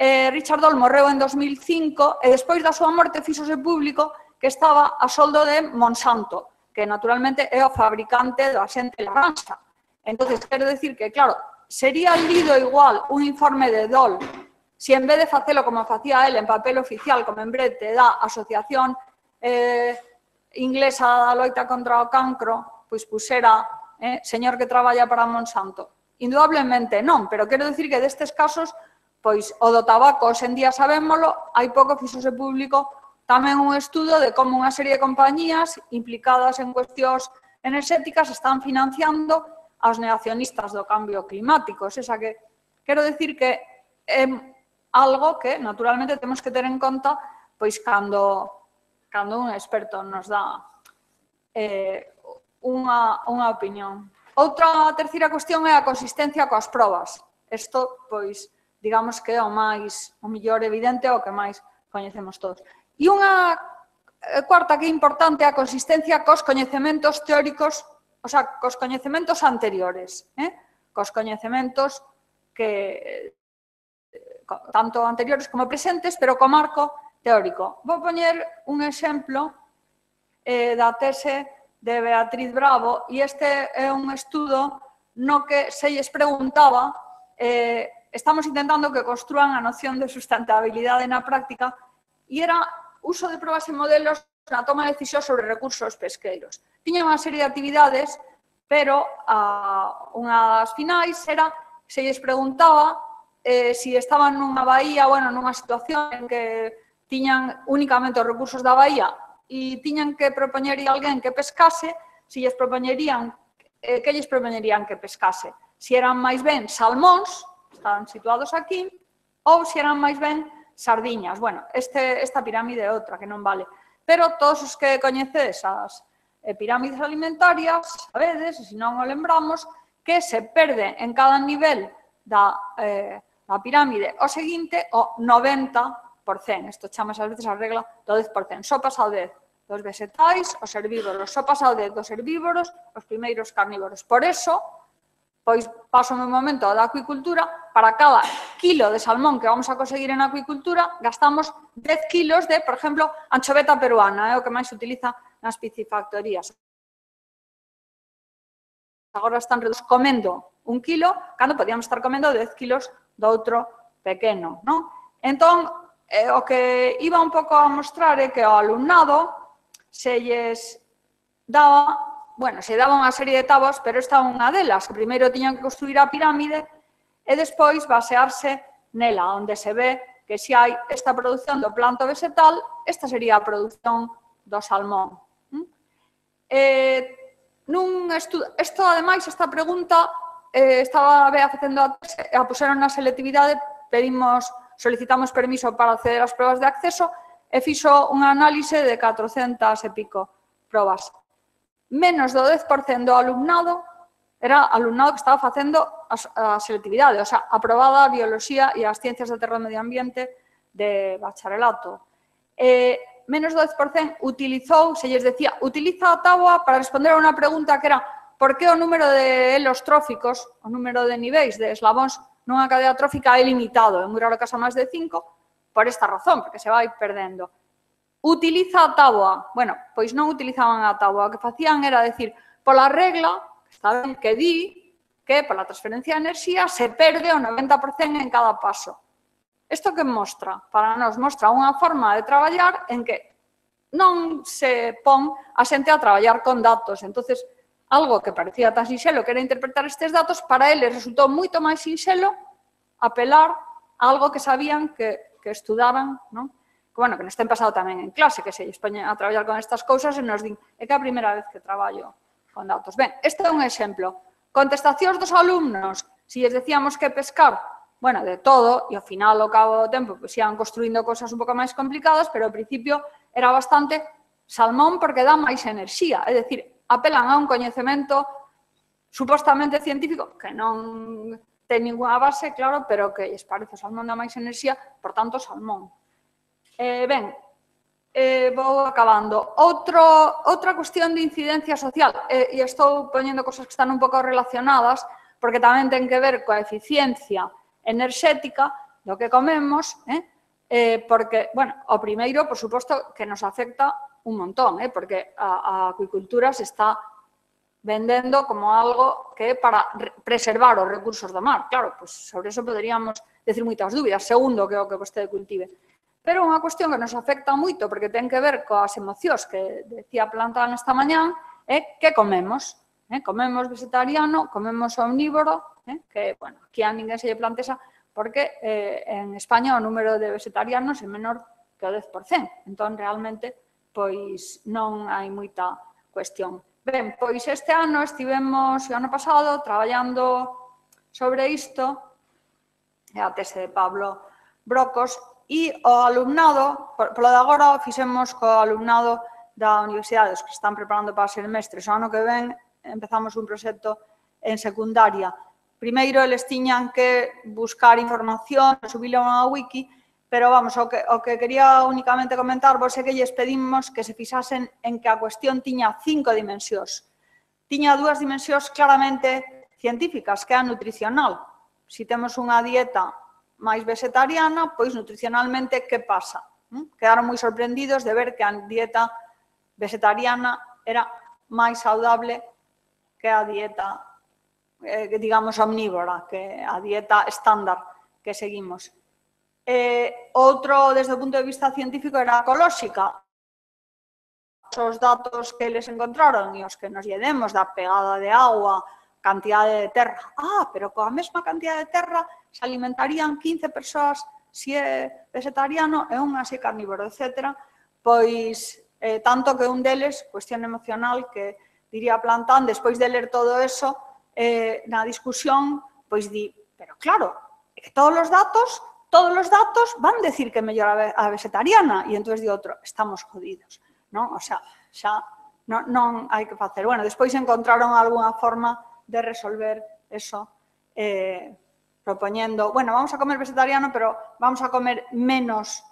Richard Doll morreu en 2005 e despois da súa morte fíxose público que estaba a soldo de Monsanto, que naturalmente é o fabricante do axente laranxa. Entón, quero dicir que, claro, sería lido igual un informe de Doll se en vez de facelo como facía el en papel oficial, como en brete da Asociación Inglesa da Loita contra o Cancro, pois pusera señor que traballa para Monsanto. Indudablemente non, pero quero dicir que destes casos, pois o do tabaco, hoxe en día sabémolo, hai pouco fixose público tamén un estudo de como unha serie de compañías implicadas en cuestións enerxéticas están financiando aos negacionistas do cambio climático. Esa que quero dicir que é algo que, naturalmente, temos que ter en conta pois cando un experto nos dá unha opinión. Outra terceira cuestión é a consistencia coas probas. Isto, pois, digamos que é o mellor evidente, o que máis coñecemos todos. E unha cuarta que é importante é a consistencia cos coñecementos teóricos, o sea, cos coñecementos anteriores, cos coñecementos que tanto anteriores como presentes, pero co marco teórico. Vou poñer un exemplo da tese de Beatriz Bravo, e este é un estudo no que se lles preguntaba, estamos intentando que construan a noción de sustentabilidade na práctica, e era uso de probas e modelos na toma de decisión sobre recursos pesqueiros. Tiña unha serie de actividades, pero unha das finais era, se lles preguntaba se estaban nunha baía, nunha situación en que tiñan únicamente os recursos da baía e tiñan que propoñer a alguén que pescase, se lles propoñerían, que lles propoñerían que pescase? Se eran máis ben salmóns, estaban situados aquí, ou se eran máis ben sardiñas. Bueno, esta pirámide é outra, que non vale. Pero todos os que coñecedes as pirámides alimentarias, sabedes, e se non o lembramos, que se perde en cada nivel da pirámide o seguinte o 90%. Isto chamase ás veces a regla do 10%. Só pasa o 10% dos vegetais, os herbívoros. Só pasa o 10% dos herbívoros, os primeiros carnívoros. Por eso, pois paso un momento da acuicultura, para cada kilo de salmón que vamos a conseguir en acuicultura, gastamos 10 kilos de, por exemplo, anchoveta peruana, é o que máis se utiliza nas piscifactorías. Agora están comendo 1 kilo, cando podíamos estar comendo 10 kilos do outro pequeno, non? Entón, o que iba un pouco a mostrar é que ao alumnado se lles daba, se daba unha serie de tabas, pero esta é unha delas, que primeiro tiñan que construir a pirámide e despois basearse nela, onde se ve que se hai esta produción do planto vegetal, esta sería a produción do salmón. Isto, ademais, esta pregunta estaba facendo a tese, a puseron na selectividade, solicitamos permiso para acceder ás probas de acceso e fixo unha análise de 400 e pico probas. Menos do 10% do alumnado era alumnado que estaba facendo a selectividade, o sea, aprobada a bioloxía e as ciencias da terra e medio ambiente de bacharelato. Menos do 10% utilizou, se lles decía, utiliza a táboa para responder a unha pregunta que era por que o número de elos tróficos, o número de niveis de eslabóns nunha cadea trófica é limitado, é moi raro que haxa máis de 5, por esta razón, porque se vai perdendo. utiliza a táboa. Bueno, pois non utilizaban a táboa. O que facían era decir, pola regla, está ben que di que pola transferencia de enerxía se perde o 90% en cada paso. Isto que mostra? Para nós mostra unha forma de traballar en que non se pon a xente a traballar con datos. Entonces, algo que parecía tan sinxelo que era interpretar estes datos, para eles resultou moito máis sinxelo apelar a algo que sabían que estudaran, non? Que, bueno, que nos ten pasado tamén en clase, que se lles poñen a traballar con estas cousas e nos din, é que é a primeira vez que traballo con datos. Ben, este é un exemplo. Contestacións dos alumnos, se lles decíamos que pescar, bueno, de todo, e ao final, ao cabo do tempo, pues, ian construindo cosas un pouco máis complicadas, pero ao principio era bastante salmón porque dá máis enerxía, é dicir, apelan a un coñecemento supostamente científico que non ten ninguna base, claro, pero que lles parece o salmón dá máis enerxía, por tanto, salmón. Ben, vou acabando. Outra cuestión de incidencia social, e estou poñendo cosas que están un pouco relacionadas, porque tamén ten que ver coa eficiencia enerxética do que comemos, porque, bueno, o primeiro, por suposto, que nos afecta un montón, porque a acuicultura se está vendendo como algo que é para preservar os recursos do mar. Claro, pues sobre eso poderíamos decir moitas dúbidas, segundo que o que vostede cultive. Pero unha cuestión que nos afecta moito, porque ten que ver coas emocións que decía Plantán esta mañán, é que comemos. Comemos vegetariano, comemos omnívoro, que, bueno, aquí a ninguén se lle plantesa, porque en España o número de vegetarianos é menor que o 10%. Entón, realmente, pois non hai moita cuestión. Ben, pois este ano estivemos, o ano pasado, traballando sobre isto, a tese de Pablo Brocos, e o alumnado, polo de agora, fixemos co alumnado da universidade, os que están preparando para ser mestres. O ano que ven empezamos un proxecto en secundaria. Primeiro, eles tiñan que buscar información, subilo a wiki, pero, vamos, o que quería únicamente comentarvos é que lles pedimos que se fixasen en que a cuestión tiña 5 dimensións. Tiña 2 dimensións claramente científicas, que é a nutricional. Se temos unha dieta máis vegetariana, pois nutricionalmente, que pasa? Quedaron moi sorprendidos de ver que a dieta vegetariana era máis saudable que a dieta, digamos, omnívora, que a dieta estándar que seguimos. Outro, desde o punto de vista científico, era ecolóxica. Os datos que eles encontraron e os que nos lle demos da pegada de agua, cantidade de terra. Pero coa mesma cantidade de terra se alimentarían 15 persoas se é vegetariano e unha se é carnívoro, etc. Pois, tanto que un deles, cuestión emocional, que diría Plantán, despois de ler todo eso, na discusión, pois di, pero claro, é que todos os datos van decir que é mellor a vegetariana. E entón di outro, estamos jodidos, non? O sea, xa non hai que facer. Bueno, despois encontraron algunha forma de resolver eso propoñendo, bueno, vamos a comer vegetariano, pero vamos a comer menos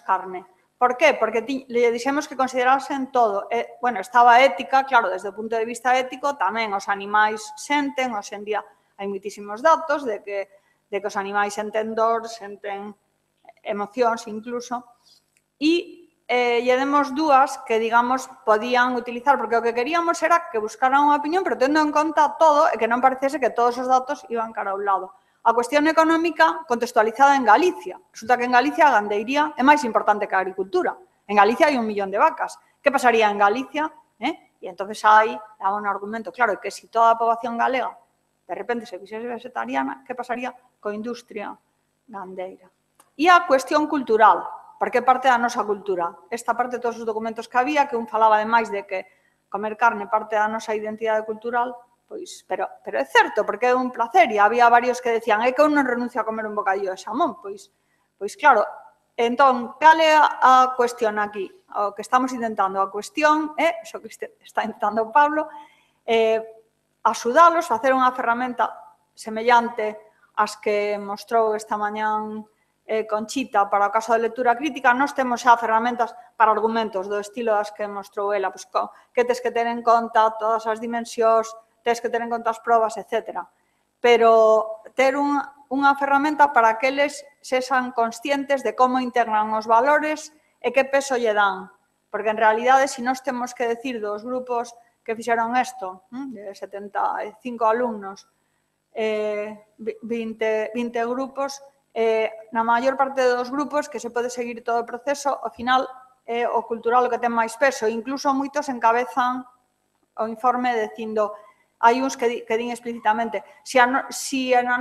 carne. Por qué? Porque le dixemos que considerasen todo. Bueno, estaba ética, claro, desde o punto de vista ético, tamén os animais senten, hoxe en día hai moitísimos datos de que os animais senten dor, senten emocións incluso, e lle demos 2 que, digamos, podían utilizar, porque o que queríamos era que buscaran unha opinión, pero tendo en conta todo e que non parecese que todos os datos iban cara a un lado. A cuestión económica contextualizada en Galicia. Resulta que en Galicia a gandeiría é máis importante que a agricultura. En Galicia hai 1 millón de vacas. Que pasaría en Galicia? E entonces aí daba un argumento, claro, que se toda a poboación galega de repente se fixese vegetariana, que pasaría coa industria gandeira? E a cuestión cultural, porque parte da nosa cultura. Esta parte de todos os documentos que había, que un falaba ademais de que comer carne parte da nosa identidade cultural, pois, pero é certo, porque é un placer, e había varios que decían, é que eu non renuncio a comer un bocadillo de xamón, pois claro. Entón, cal é a cuestión aquí? O que estamos intentando, a cuestión é, iso que está intentando Pablo, axudalos, facer unha ferramenta semellante ás que mostrou esta mañán Conchita para o caso de lectura crítica. Nós temos xa ferramentas para argumentos do estilo das que mostrou ela, que tes que ter en conta todas as dimensións, tes que ter en conta as probas, etc. Pero ter unha ferramenta para que eles sexan conscientes de como integran os valores e que peso lle dan. Porque, en realidade, se nós temos que decir dos grupos que fixeron isto, de 75 alumnos, 20 grupos, na maior parte dos grupos que se pode seguir todo o proceso, ao final é o cultural o que ten máis peso. Incluso moitos encabezan o informe dicindo, hai uns que din explícitamente, se na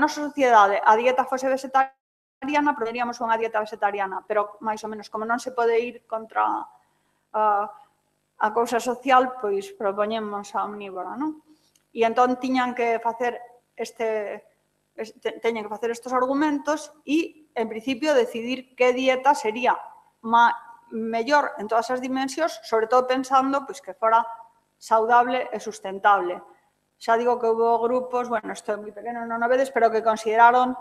nosa sociedade a dieta fose vegetariana, propoñeríamos unha dieta vegetariana, pero máis ou menos, como non se pode ir contra a cousa social, pois propoñemos a omnívora, non? E entón tiñan que facer teñen que facer estes argumentos e, en principio, decidir que dieta sería mellor en todas as dimensións, sobre todo pensando que fora saudable e sustentable. Xa digo que houve grupos, bueno, isto é moi pequeno, non o vedes, pero que consideraron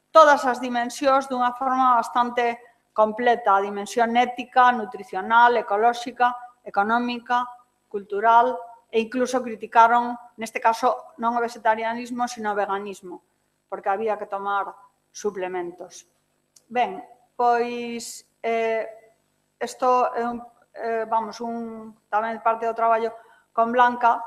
todas as dimensións dunha forma bastante completa, a dimensión ética, nutricional, ecolóxica, económica, cultural, e incluso criticaron, neste caso, non o vegetarianismo, sino o veganismo, porque había que tomar suplementos. Ben, pois, isto é tamén parte do traballo con Blanca,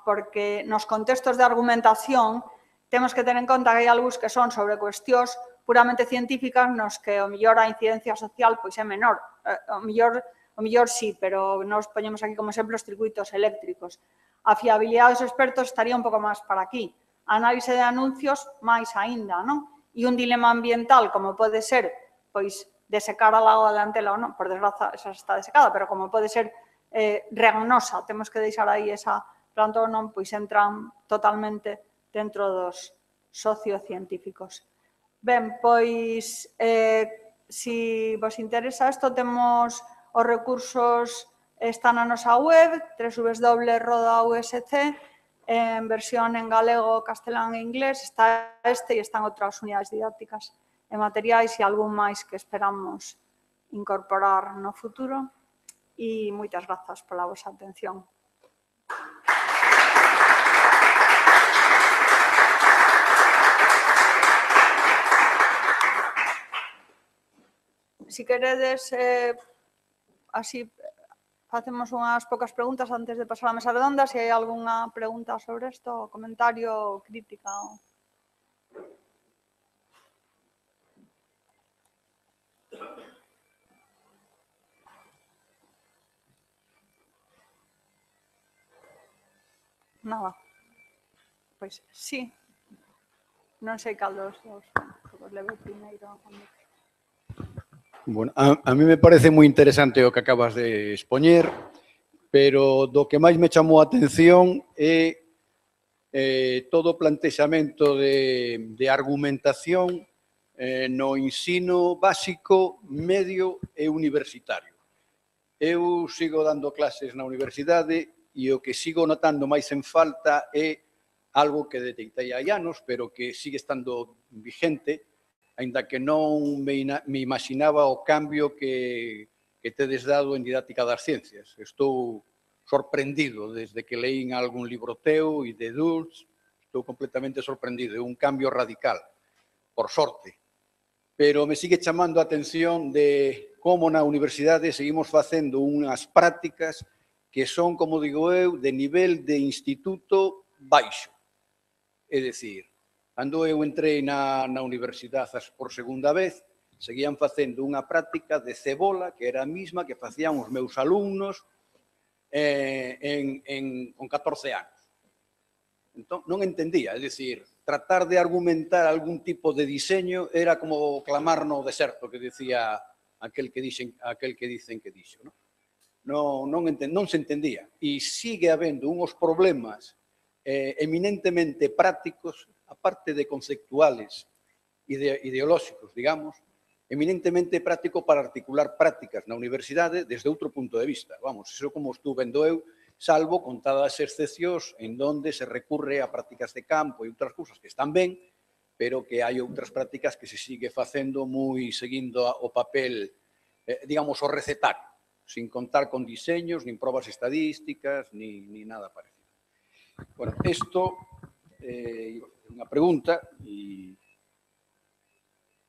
porque nos contextos de argumentación temos que ter en conta que hai algúns que son sobre cuestións puramente científicas nos que o mellor a incidencia social pois é menor. O mellor sí, pero nos poñemos aquí como exemplo os circuitos eléctricos. A fiabilidade dos expertos estaría un pouco máis para aquí. A análise de anuncios, máis aínda, non? E un dilema ambiental, como pode ser, pois, desecar a lagoa de Antela ou non, por desgraza, esa está desecada, pero como pode ser regnosa, temos que deixar aí esa planta ou non, pois entran totalmente dentro dos sociocientíficos. Ben, pois, se vos interesa isto, temos os recursos, están na nosa web, www.roda.usc, en versión en galego, castelán e inglés, está e están outras unidades didácticas e materiais e algún máis que esperamos incorporar no futuro. E moitas grazas pola vosa atención. Se queredes, así facemos unhas poucas preguntas antes de pasar á mesa redonda, se hai algunha pregunta sobre isto, comentario, crítica. Nada. Pois, sí. Non sei cal dos que vos leve primeiro. Bueno, a mí me parece moi interesante o que acabas de expoñer, pero do que máis me chamou a atención é todo o plantexamento de argumentación no ensino básico, medio e universitario. Eu sigo dando clases na universidade e o que sigo notando máis en falta é algo que detectei hai anos, pero que sigue estando vigente, aínda que non me imaginaba o cambio que tedes dado en didáctica das ciencias. Estou sorprendido desde que leín algún libro teu e de Dulce, estou completamente sorprendido. É un cambio radical, por sorte. Pero me sigue chamando a atención de como na universidade seguimos facendo unhas prácticas que son, como digo eu, de nivel de instituto baixo. É dicir, cando eu entrei na universidade por segunda vez, seguían facendo unha práctica de cebola que era a mesma que facían os meus alumnos con 14 anos. Entón, non entendía, é dicir, tratar de argumentar algún tipo de diseño era como clamar no deserto, que decía aquel que dicen que dixo. Non se entendía. E sigue habendo uns problemas eminentemente prácticos, aparte de conceptuales e ideolóxicos, digamos, eminentemente práctico para articular prácticas na universidade desde outro punto de vista. Vamos, iso como estou vendo eu, salvo contadas excepcións en donde se recurre a prácticas de campo e outras cousas que están ben, pero que hai outras prácticas que se sigue facendo moi seguindo o papel, digamos, o recetario, sin contar con diseños, nin probas estadísticas, ni nada parecido. Bueno, isto é unha pregunta e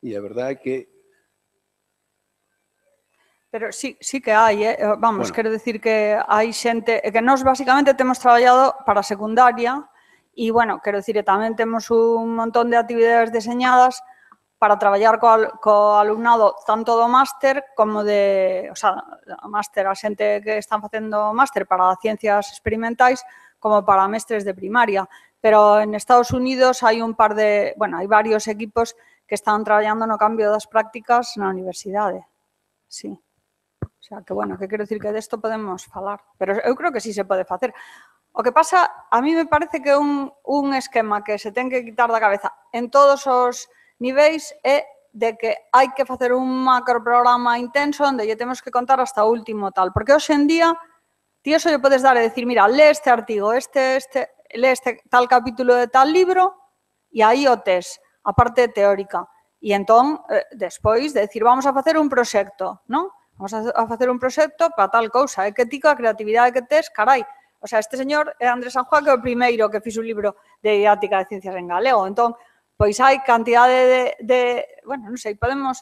a verdade é que Pero sí que hai, vamos, Bueno. quero dicir que hai xente, que nós basicamente temos traballado para secundaria e, bueno, quero dicir que tamén temos un montón de actividades deseñadas para traballar co alumnado tanto do máster como de, o sea, máster, a xente que están facendo máster para ciencias experimentais como para mestres de primaria. Pero en Estados Unidos hai un par de, bueno, hai varios equipos que están traballando no cambio das prácticas na universidade. Sí. O sea, que, bueno, que quero dicir que desto podemos falar. Pero eu creo que sí se pode facer. O que pasa, a mí me parece que un esquema que se ten que quitar da cabeza en todos os niveis é de que hai que facer un macroprograma intenso onde lle temos que contar hasta o último tal. Porque hoxe en día, ti eso lle podes dar e decir, mira, lee este artigo, lee este tal capítulo de tal libro e aí o tes, a parte teórica. E entón, despois de decir, vamos a facer un proxecto, non? Vamos a facer un proxecto para tal cousa. É que ti coa creatividade que tes, carai. O sea, este señor é Andrés San Juan, que é o primeiro que fixo un libro de didáctica de ciencias en galego. Entón, pois hai cantidade bueno, non sei, podemos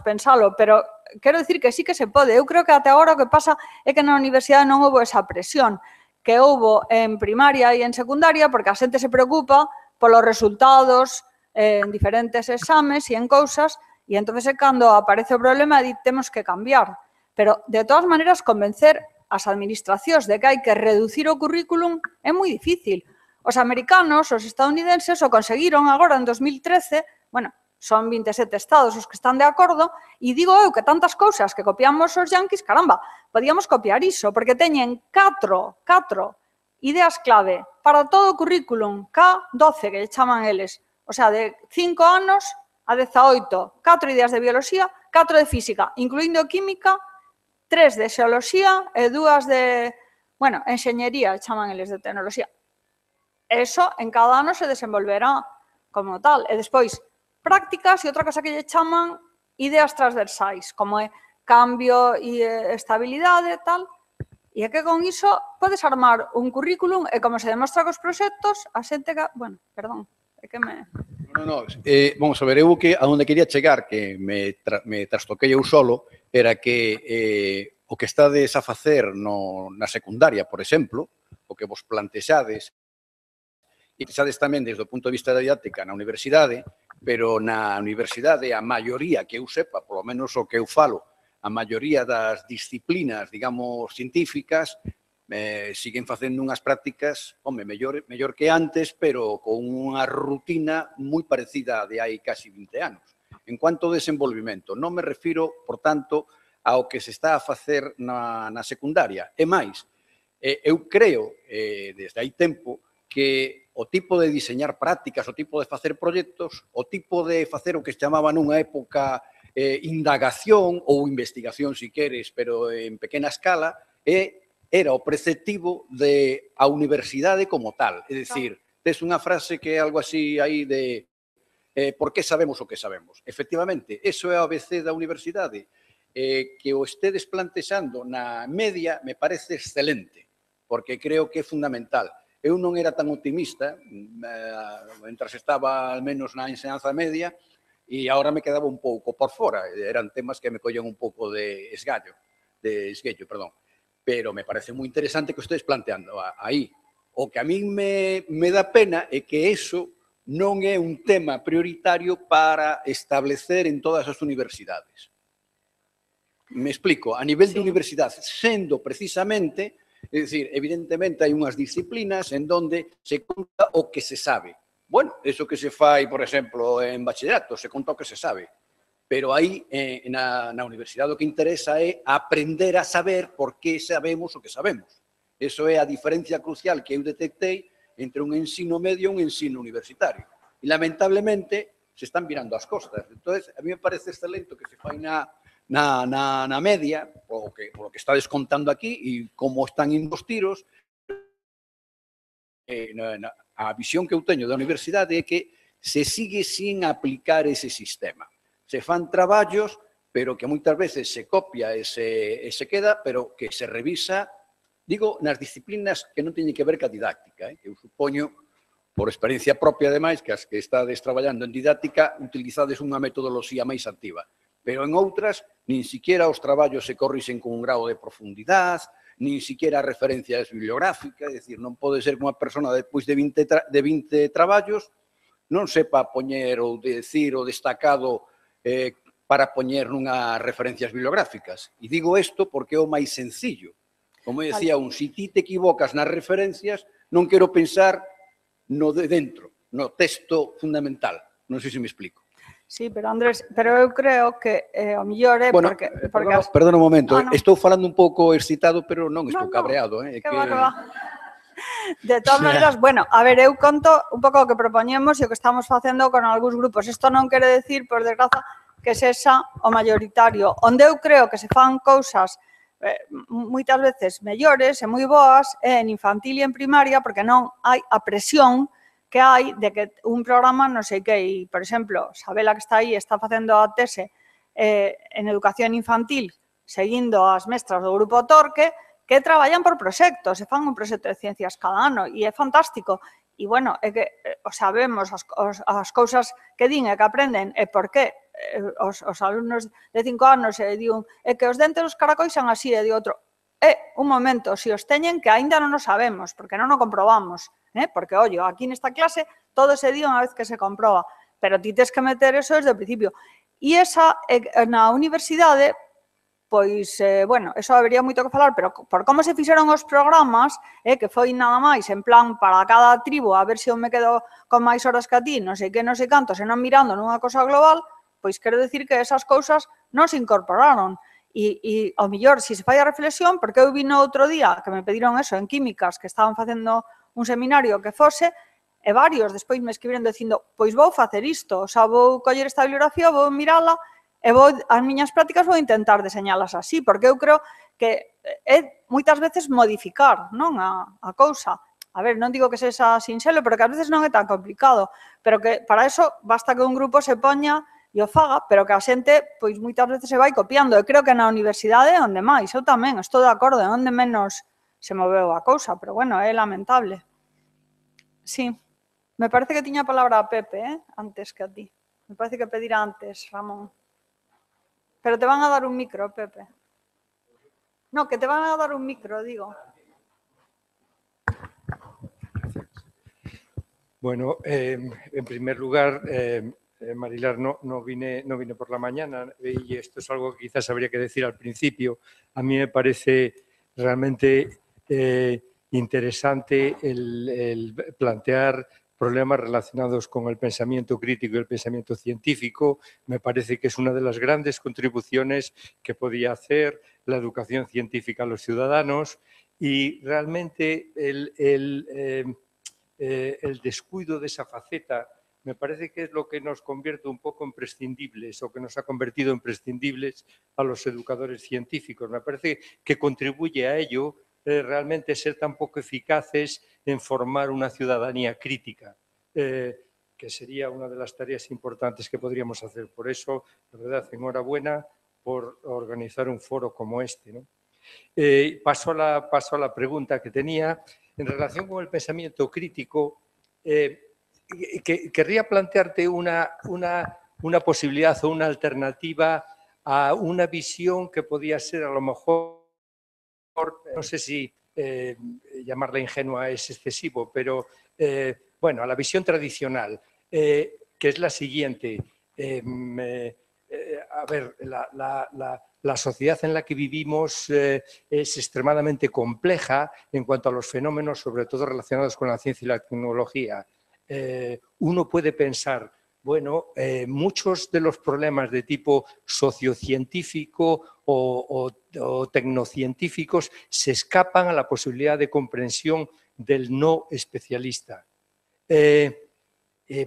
pensalo, pero quero dicir que sí que se pode. Eu creo que até agora o que pasa é que na universidade non houve esa presión que houve en primaria e en secundaria, porque a xente se preocupa polos resultados en diferentes exames e en cousas. E entón, cando aparece o problema, temos que cambiar. Pero, de todas maneiras, convencer as administracións de que hai que reducir o currículum é moi difícil. Os americanos, os estadounidenses, o conseguiron agora en 2013, bueno, son 27 estados os que están de acordo, e digo eu que tantas cousas que copiamos os yanquis, caramba, podíamos copiar iso, porque teñen 4 ideas clave para todo o currículum, K12, que lle chaman eles, o sea, de 5 anos a 18, 4 ideas de bioloxía, 4 de física, incluindo química, 3 de xeoloxía e 2 de, bueno, enxeñería, chaman eles de tecnoloxía. Eso en cada ano se desenvolverá como tal. E despois, prácticas e outra cosa que lle chaman ideas transversais, como é cambio e estabilidade e tal. E é que con iso podes armar un currículum e como se demostra cos proxectos, a xente que, bueno, perdón, é que me... No, vamos a ver, eu que a onde quería chegar, que me trastoquei eu solo, era que o que estades a facer na secundaria, por exemplo, o que vos plantexades, e pensades tamén desde o punto de vista da didáctica na universidade, pero na universidade a maioría que eu sepa, polo menos o que eu falo, a maioría das disciplinas, digamos, científicas, siguen facendo unhas prácticas, home, mellor que antes, pero con unha rutina moi parecida a de hai casi 20 anos. En cuanto ao desenvolvimento, non me refiro, por tanto, ao que se está a facer na secundaria. E máis, eu creo, desde hai tempo, que o tipo de diseñar prácticas, o tipo de facer proxectos, o tipo de facer o que se chamaba nunha época indagación ou investigación, si queres, pero en pequena escala, era o preceptivo de a universidade como tal. É dicir, tes unha frase que é algo así aí de por que sabemos o que sabemos. Efectivamente, eso é o ABC da universidade. Que o estedes plantexando na media me parece excelente, porque creo que é fundamental. Eu non era tan optimista, mentras estaba al menos na enseñanza media, e agora me quedaba un pouco por fora. Eran temas que me collen un pouco de esguello, perdón. Pero me parece moi interesante que estéis planteando aí. O que a mí me dá pena é que eso non é un tema prioritario para establecer en todas as universidades. Me explico, a nivel de universidade, sendo precisamente, é dicir, evidentemente hai unhas disciplinas en donde se conta o que se sabe. Bueno, eso que se fai, por exemplo, en bachillerato, se conta o que se sabe. Pero aí, na universidade, o que interesa é aprender a saber por que sabemos o que sabemos. Eso é a diferencia crucial que eu detectei entre un ensino medio e un ensino universitario. E, lamentablemente, se están virando as costas. Entón, a mí me parece excelente o que se fai na media, o que está descontando aquí, e como están indo os tiros. A visión que eu teño da universidade é que se sigue sin aplicar ese sistema. Se fan traballos, pero que moitas veces se copia e se queda, pero que se revisa, digo, nas disciplinas que non teñen que ver ca didáctica. Eu supoño, por experiencia propia, ademais, que as que estades traballando en didáctica, utilizades unha metodoloxía máis activa. pero en outras nin siquiera os traballos se corrixen con un grado de profundidade, nin siquiera referencias bibliográficas, é dicir, non pode ser que unha persona despois de 20 traballos non sepa poñer ou decir o destacado para poñer nunhas referencias bibliográficas. E digo isto porque é o máis sencillo. Como decía se ti te equivocas nas referencias, non quero pensar no de dentro, no texto fundamental. Non sei se me explico. Sí, pero Andrés, pero eu creo que o mellor é bueno, porque... Perdona un momento, no. Estou falando un pouco excitado, pero non estou cabreado. Que va. De todas maneiras, bueno, a ver, eu conto un pouco o que propoñemos e o que estamos facendo con algúns grupos. Isto non quere decir, por desgraza, que sexa o mayoritario. Onde eu creo que se fan cousas moitas veces mellores e moi boas é en infantil e en primaria, porque non hai a presión que hai de que un programa non sei que, e, por exemplo, Sabela que está aí está facendo a tese en educación infantil seguindo as mestras do grupo Torque que traballan por proxectos, e fan un proxecto de ciencias cada ano e é fantástico. E, bueno, é que sabemos as cousas que din e que aprenden e por qué os alumnos de 5 anos diun é que os dentes dos caracois son así e de outro. Un momento, se os teñen que aínda non o sabemos, porque non o comprobamos. Porque, ollo, aquí nesta clase todo se di unha vez que se comproba, pero ti tes que meter eso desde o principio. E esa, na universidade, pois, bueno, eso habería moito que falar, pero por como se fixeron os programas, que foi nada máis, en plan, para cada tribu, a ver se eu me quedo con máis horas que a ti, non sei que, non sei canto, senón mirando nunha cosa global, pois quero dicir que esas cousas non se incorporaron. E, ao mellor, se se fai a reflexión, porque eu vino outro día, que me pediron eso, en químicas, que estaban facendo un seminario que fose, e varios despois me escribiron dicindo, pois vou facer isto, o sea, vou coller esta bibliografía, vou mirala, e vou, as miñas prácticas vou intentar deseñalas así, porque eu creo que é moitas veces modificar, non, a cousa. A ver, non digo que sexa sinxelo, pero que ás veces non é tan complicado, pero que para eso basta que un grupo se poña e o faga, pero que a xente, pois, moitas veces se vai copiando. Eu creo que na universidade é onde máis, eu tamén, estou de acordo, é onde menos se moveu a cousa, pero, bueno, é lamentable. Sí, me parece que tiña a palabra a Pepe, antes que a ti. Me parece que pedira antes, Ramón. Pero te van a dar un micro, Pepe. No, que te van a dar un micro, digo. Bueno, en primer lugar, Marilar, no vine por la mañana y esto es algo que quizás habría que decir al principio. A mí me parece realmente interesante el plantear problemas relacionados con el pensamiento crítico y el pensamiento científico. Me parece que es una de las grandes contribuciones que podía hacer la educación científica a los ciudadanos y realmente el descuido de esa faceta me parece que es lo que nos convierte un poco en prescindibles o que nos ha convertido en prescindibles a los educadores científicos. Me parece que contribuye a ello realmente ser tan poco eficaces en formar una ciudadanía crítica, que sería una de las tareas importantes que podríamos hacer. Por eso, la verdad, enhorabuena por organizar un foro como este, ¿no? Paso a la pregunta que tenía. En relación con el pensamiento crítico, querría plantearte una posibilidad o una alternativa a una visión que podía ser a lo mejor, no sé si llamarla ingenua es excesivo, pero bueno, a la visión tradicional, que es la siguiente. A ver, la sociedad en la que vivimos es extremadamente compleja en cuanto a los fenómenos, sobre todo relacionados con la ciencia y la tecnología. Uno puede pensar, bueno, muchos de los problemas de tipo sociocientífico o tecnocientíficos se escapan a la posibilidad de comprensión del no especialista.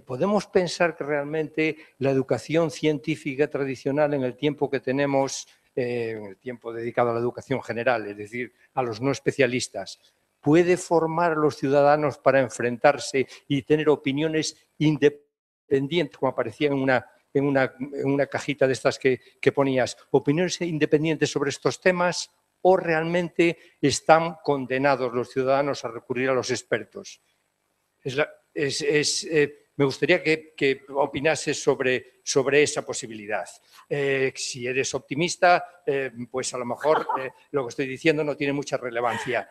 Podemos pensar que realmente la educación científica tradicional en el tiempo que tenemos, en el tiempo dedicado a la educación general, es decir, a los no especialistas, puede formar a los ciudadanos para enfrentarse y tener opiniones independientes, como aparecía en una cajita de estas que ponías, opiniones independientes sobre estos temas, o realmente están condenados los ciudadanos a recurrir a los expertos. Me Me gustaría que opinases sobre esa posibilidad. Si eres optimista, pues a lo mejor lo que estoy diciendo no tiene mucha relevancia.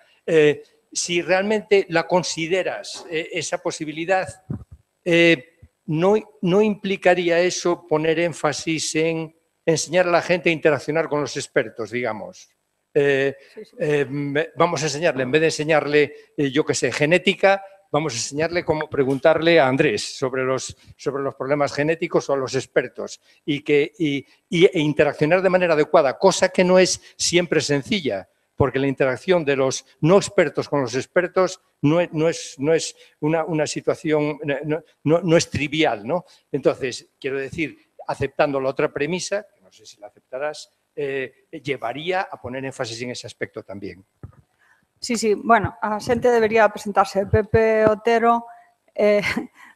Si realmente la consideras esa posibilidad, ¿no implicaría eso poner énfasis en enseñar a la gente a interaccionar con los expertos, digamos? Vamos a enseñarle, en vez de enseñarle, yo qué sé, genética, vamos a enseñarle cómo preguntarle a Andrés sobre los problemas genéticos o a los expertos e interaccionar de manera adecuada, cosa que no es siempre sencilla, porque la interacción de los no expertos con los expertos no es una situación, no es trivial, ¿no? Entonces, quiero decir, aceptando la otra premisa, que no sé si la aceptarás, llevaría a poner énfasis en ese aspecto tamén. Sí, bueno, a xente debería presentarse. Pepe Otero,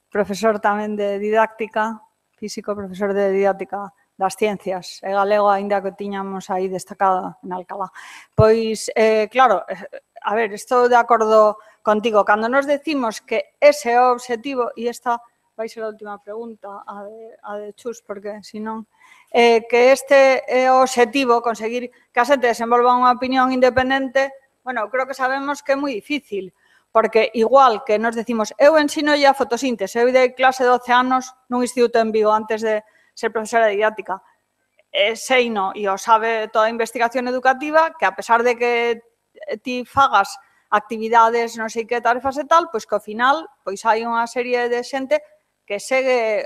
profesor tamén de didáctica, físico, profesor de didáctica das ciencias, e galego, aínda que tiñamos aí destacada en Alcalá. Pois, claro, a ver, estou de acordo contigo. Cando nos decimos que ese é o obxectivo, e esta vai ser a última pregunta, a de Chus, porque senón, que este é o obxectivo, conseguir que a xente desenvolva unha opinión independente, bueno, creo que sabemos que é moi difícil, porque igual que nos decimos, eu ensino a fotosíntese, eu dei clase de 12 anos nun instituto en Vigo antes de ser profesora de didáctica, sei no, e o sabe toda a investigación educativa, que a pesar de que ti fagas actividades, non sei que tarefas e tal, pois que ao final pois hai unha serie de xente que segue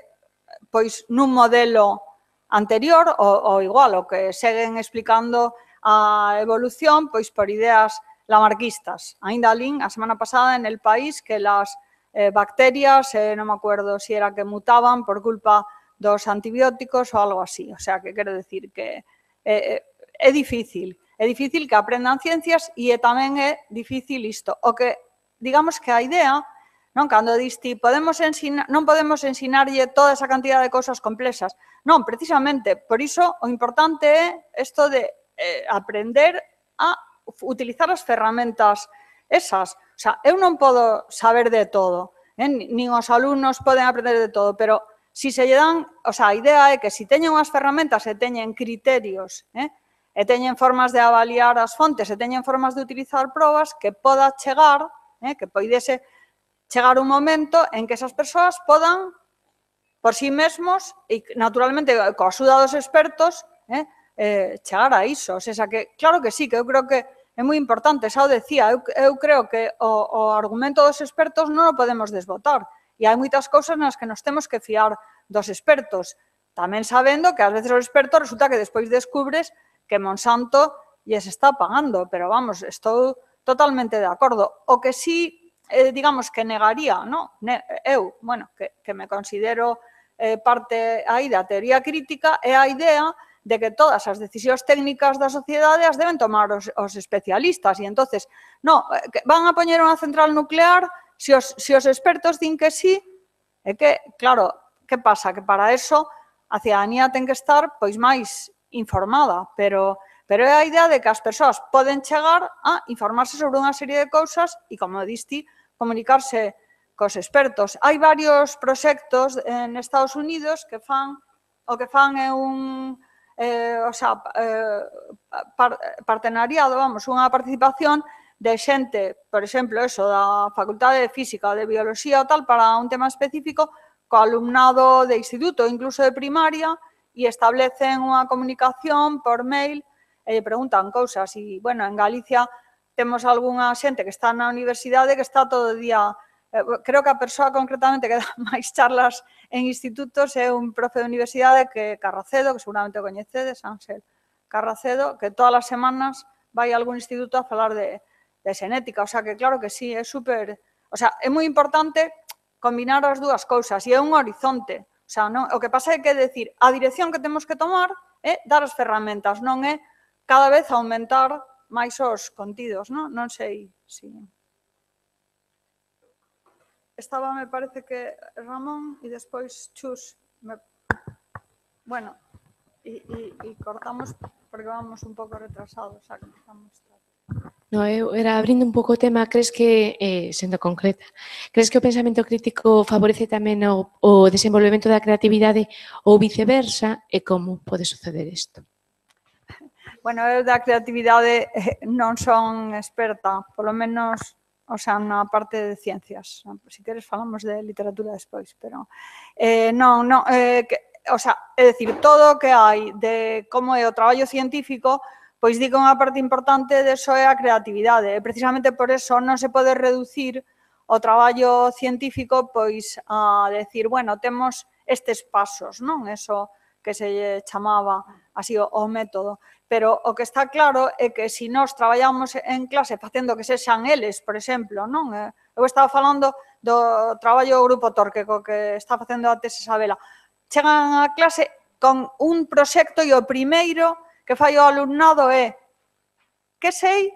pois nun modelo anterior ou igual, o que seguen explicando a evolución pois por ideas lamarquistas. Ainda lín a semana pasada en El País que las bacterias, non me acuerdo si era que mutaban por culpa dos antibióticos ou algo así. O sea, que quero decir que é difícil que aprendan ciencias e tamén é difícil isto. O que, digamos que a idea, non, cando diste, non podemos ensinarlle toda esa cantidad de cousas complexas. Non, precisamente, por iso o importante é isto de aprender a utilizar as ferramentas esas. O sea, eu non podo saber de todo, nin os alumnos poden aprender de todo, pero si se lle dan, o sea, a idea é que si teñen unhas ferramentas e teñen criterios, e teñen formas de avaliar as fontes, e teñen formas de utilizar probas, que poda chegar, que poidese chegar un momento en que esas persoas podan, por si mesmos, e naturalmente coa axuda dos expertos, chegar a iso. O sea, que claro que sí, que eu creo que é moi importante, xa o decía, eu creo que o argumento dos expertos non o podemos desbotar. E hai moitas cousas nas que nos temos que fiar dos expertos, tamén sabendo que ás veces os expertos resulta que despois descubres que Monsanto lles está pagando, pero vamos, estou totalmente de acordo. O que sí, digamos, que negaría, eu, bueno, que me considero parte aí da teoría crítica, é a idea de que todas as decisións técnicas da sociedade as deben tomar os especialistas, e entonces, van a poñer unha central nuclear. Se os expertos din que sí, é que, claro, que pasa? Que para eso a cidadanía ten que estar pois máis informada, pero é a idea de que as persoas poden chegar a informarse sobre unha serie de cousas e, como diste, comunicarse cos expertos. Hai varios proxectos en Estados Unidos que fan é un partenariado, vamos, unha participación de xente, por exemplo, da Facultade de Física ou de Biología ou tal, para un tema específico, co alumnado de instituto, incluso de primaria, e establecen unha comunicación por mail e lle preguntan cousas. E, bueno, en Galicia temos algunha xente que está na universidade que está todo o día, creo que a persoa concretamente que dá máis charlas en institutos é un profe de universidade que Carracedo, que seguramente o coñecedes, Ángel Carracedo, que todas as semanas vai a algún instituto a falar de xenética. O sea, que claro que sí, é super... O sea, é moi importante combinar as dúas cousas e é un horizonte. O sea, o que pasa é que decir, a dirección que temos que tomar é dar as ferramentas, non é cada vez aumentar máis os contidos, non sei se... Estaba, me parece que Ramón e despois Chus. Bueno, e cortamos porque vamos un pouco retrasados, xa que empezamos tarde. No, eu era abrindo un pouco o tema, crees que, sendo concreta, crees que o pensamento crítico favorece tamén o desenvolvemento da creatividade ou viceversa, e como pode suceder isto? Bueno, eu da creatividade non son experta, polo menos, o sea, na parte de ciencias. Se queres falamos de literatura despois, pero non, o sea, é dicir, todo o que hai de como é o traballo científico, pois di que unha parte importante deso é a creatividade. E precisamente por eso non se pode reducir o traballo científico pois a decir, bueno, temos estes pasos, non? Eso que se chamaba así o método. Pero o que está claro é que se nós traballamos en clase facendo que sexan eles, por exemplo, non? Eu estaba falando do traballo do Grupo Torque, co que está facendo a tese Isabela. Chegan a clase con un proxecto e o primeiro que fai o alumnado é que sei,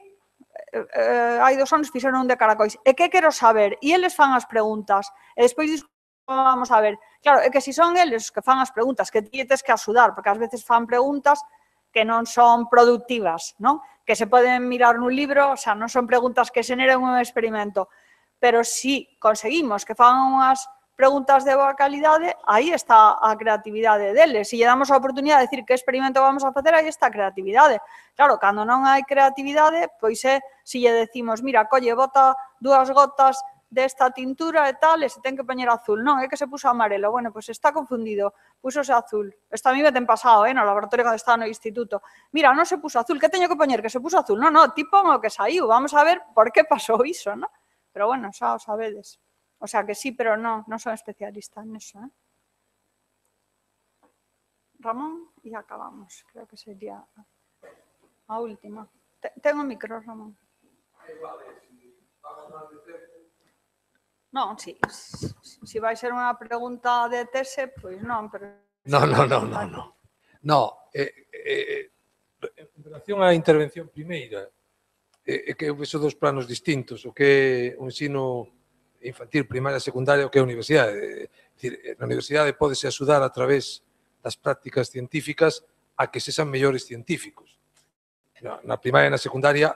hai 2 anos fixeron un de caracois, e que quero saber? E eles fan as preguntas, e despois vamos a ver. Claro, é que se son eles que fan as preguntas, que ti tes que axudar, porque ás veces fan preguntas que non son productivas, non? Que se poden mirar nun libro, o sea, non son preguntas que xeneren un experimento, pero si conseguimos que fan unhas preguntas de boa calidade, aí está a creatividade deles. Se lle damos a oportunidade de decir que experimento vamos a facer, aí está a creatividade. Claro, cando non hai creatividade, pois é, se lle decimos, mira, colle, bota 2 gotas desta tintura e tal, e se ten que poñer azul. Non, é que se puso amarelo. Bueno, pois está confundido, pusose azul. Isto a mí me ten pasado, no laboratorio cando estaba no instituto. Mira, non se puso azul, que teño que poñer? Que se puso azul. Non, tipo o que saiu, vamos a ver por que pasou iso, non? Pero bueno, xa o sabedes. O sea, que sí, pero non son especialista neso, Ramón, e acabamos. Creo que sería a última. Ten o micro, Ramón. Non, si vai ser unha pregunta de tese, pois non, pero... No. No, en relación á intervención primeira, é que eu vexo 2 planos distintos, o que é o ensino infantil, primaria, secundaria, o que é a universidade. Na universidade pódese axudar a través das prácticas científicas a que sexan mellores científicos. Na primaria e na secundaria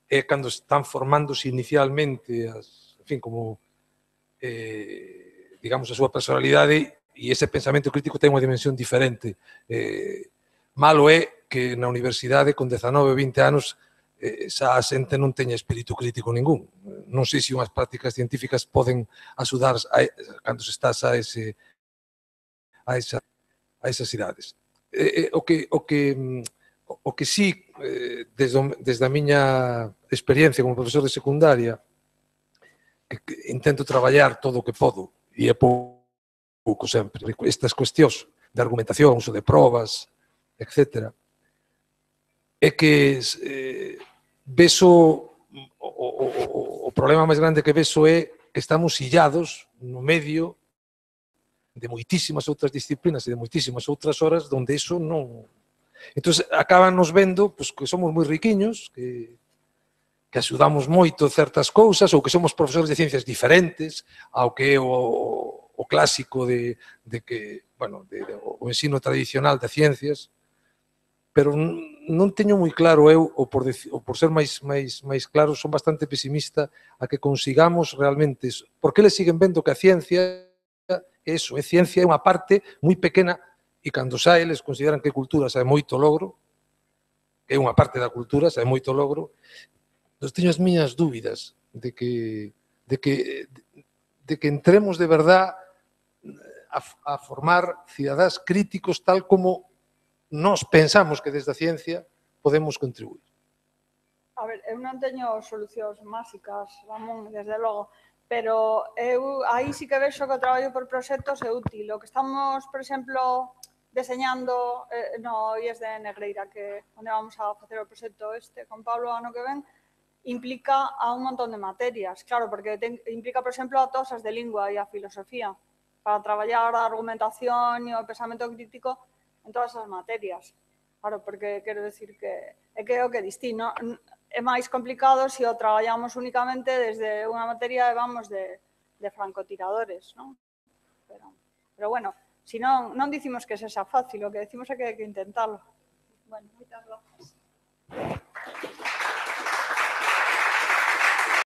é cando están formándose inicialmente, en fin, como, digamos, a súa personalidade, e ese pensamento crítico ten unha dimensión diferente. Malo é que na universidade, con 19 ou 20 anos, xa a xente non teña espírito crítico ningún. Non sei se unhas prácticas científicas poden axudar cando se estás a esas idades. O que sí, desde a miña experiencia como profesor de secundaria, que intento traballar todo o que podo, e é pouco sempre, estas cuestións de argumentación, uso de probas, etc., é que vexo o problema máis grande que vexo é que estamos illados no medio de moitísimas outras disciplinas e de moitísimas outras horas onde iso non... Entón, acaban nos vendo que somos moi riquiños, que axudamos moito certas cousas, ou que somos profesores de ciencias diferentes ao que é o clásico de que, bueno, o ensino tradicional de ciencias, pero non teño moi claro eu, ou por ser máis claro, son bastante pesimista a que consigamos realmente eso. Porque eles siguen vendo que a ciencia é eso, é ciencia, é unha parte moi pequena, e cando xa eles consideran que cultura xa é moito logro, é unha parte da cultura, xa é moito logro, entón teño as miñas dúbidas de que entremos de verdad a formar cidadáns críticos tal como nós pensamos que desde a ciencia podemos contribuir. A ver, eu non teño solucións máxicas, Ramón, desde logo, pero eu aí sí que vexo que o traballo por proxectos é útil. O que estamos, por exemplo, deseñando no IES de Negreira, que onde vamos a facer o proxecto con Pablo ano que ven, implica a un montón de materias, claro, porque implica, por exemplo, a todas as de lingua e a filosofía, para traballar a argumentación e o pensamento crítico en todas as materias. Claro, porque quero decir que é o que distí, é máis complicado se o traballamos únicamente desde unha materia, vamos, de francotiradores, non? Pero bueno, se non dicimos que sexa fácil, o que decimos é que hai que intentalo. Bueno, moitas grazas.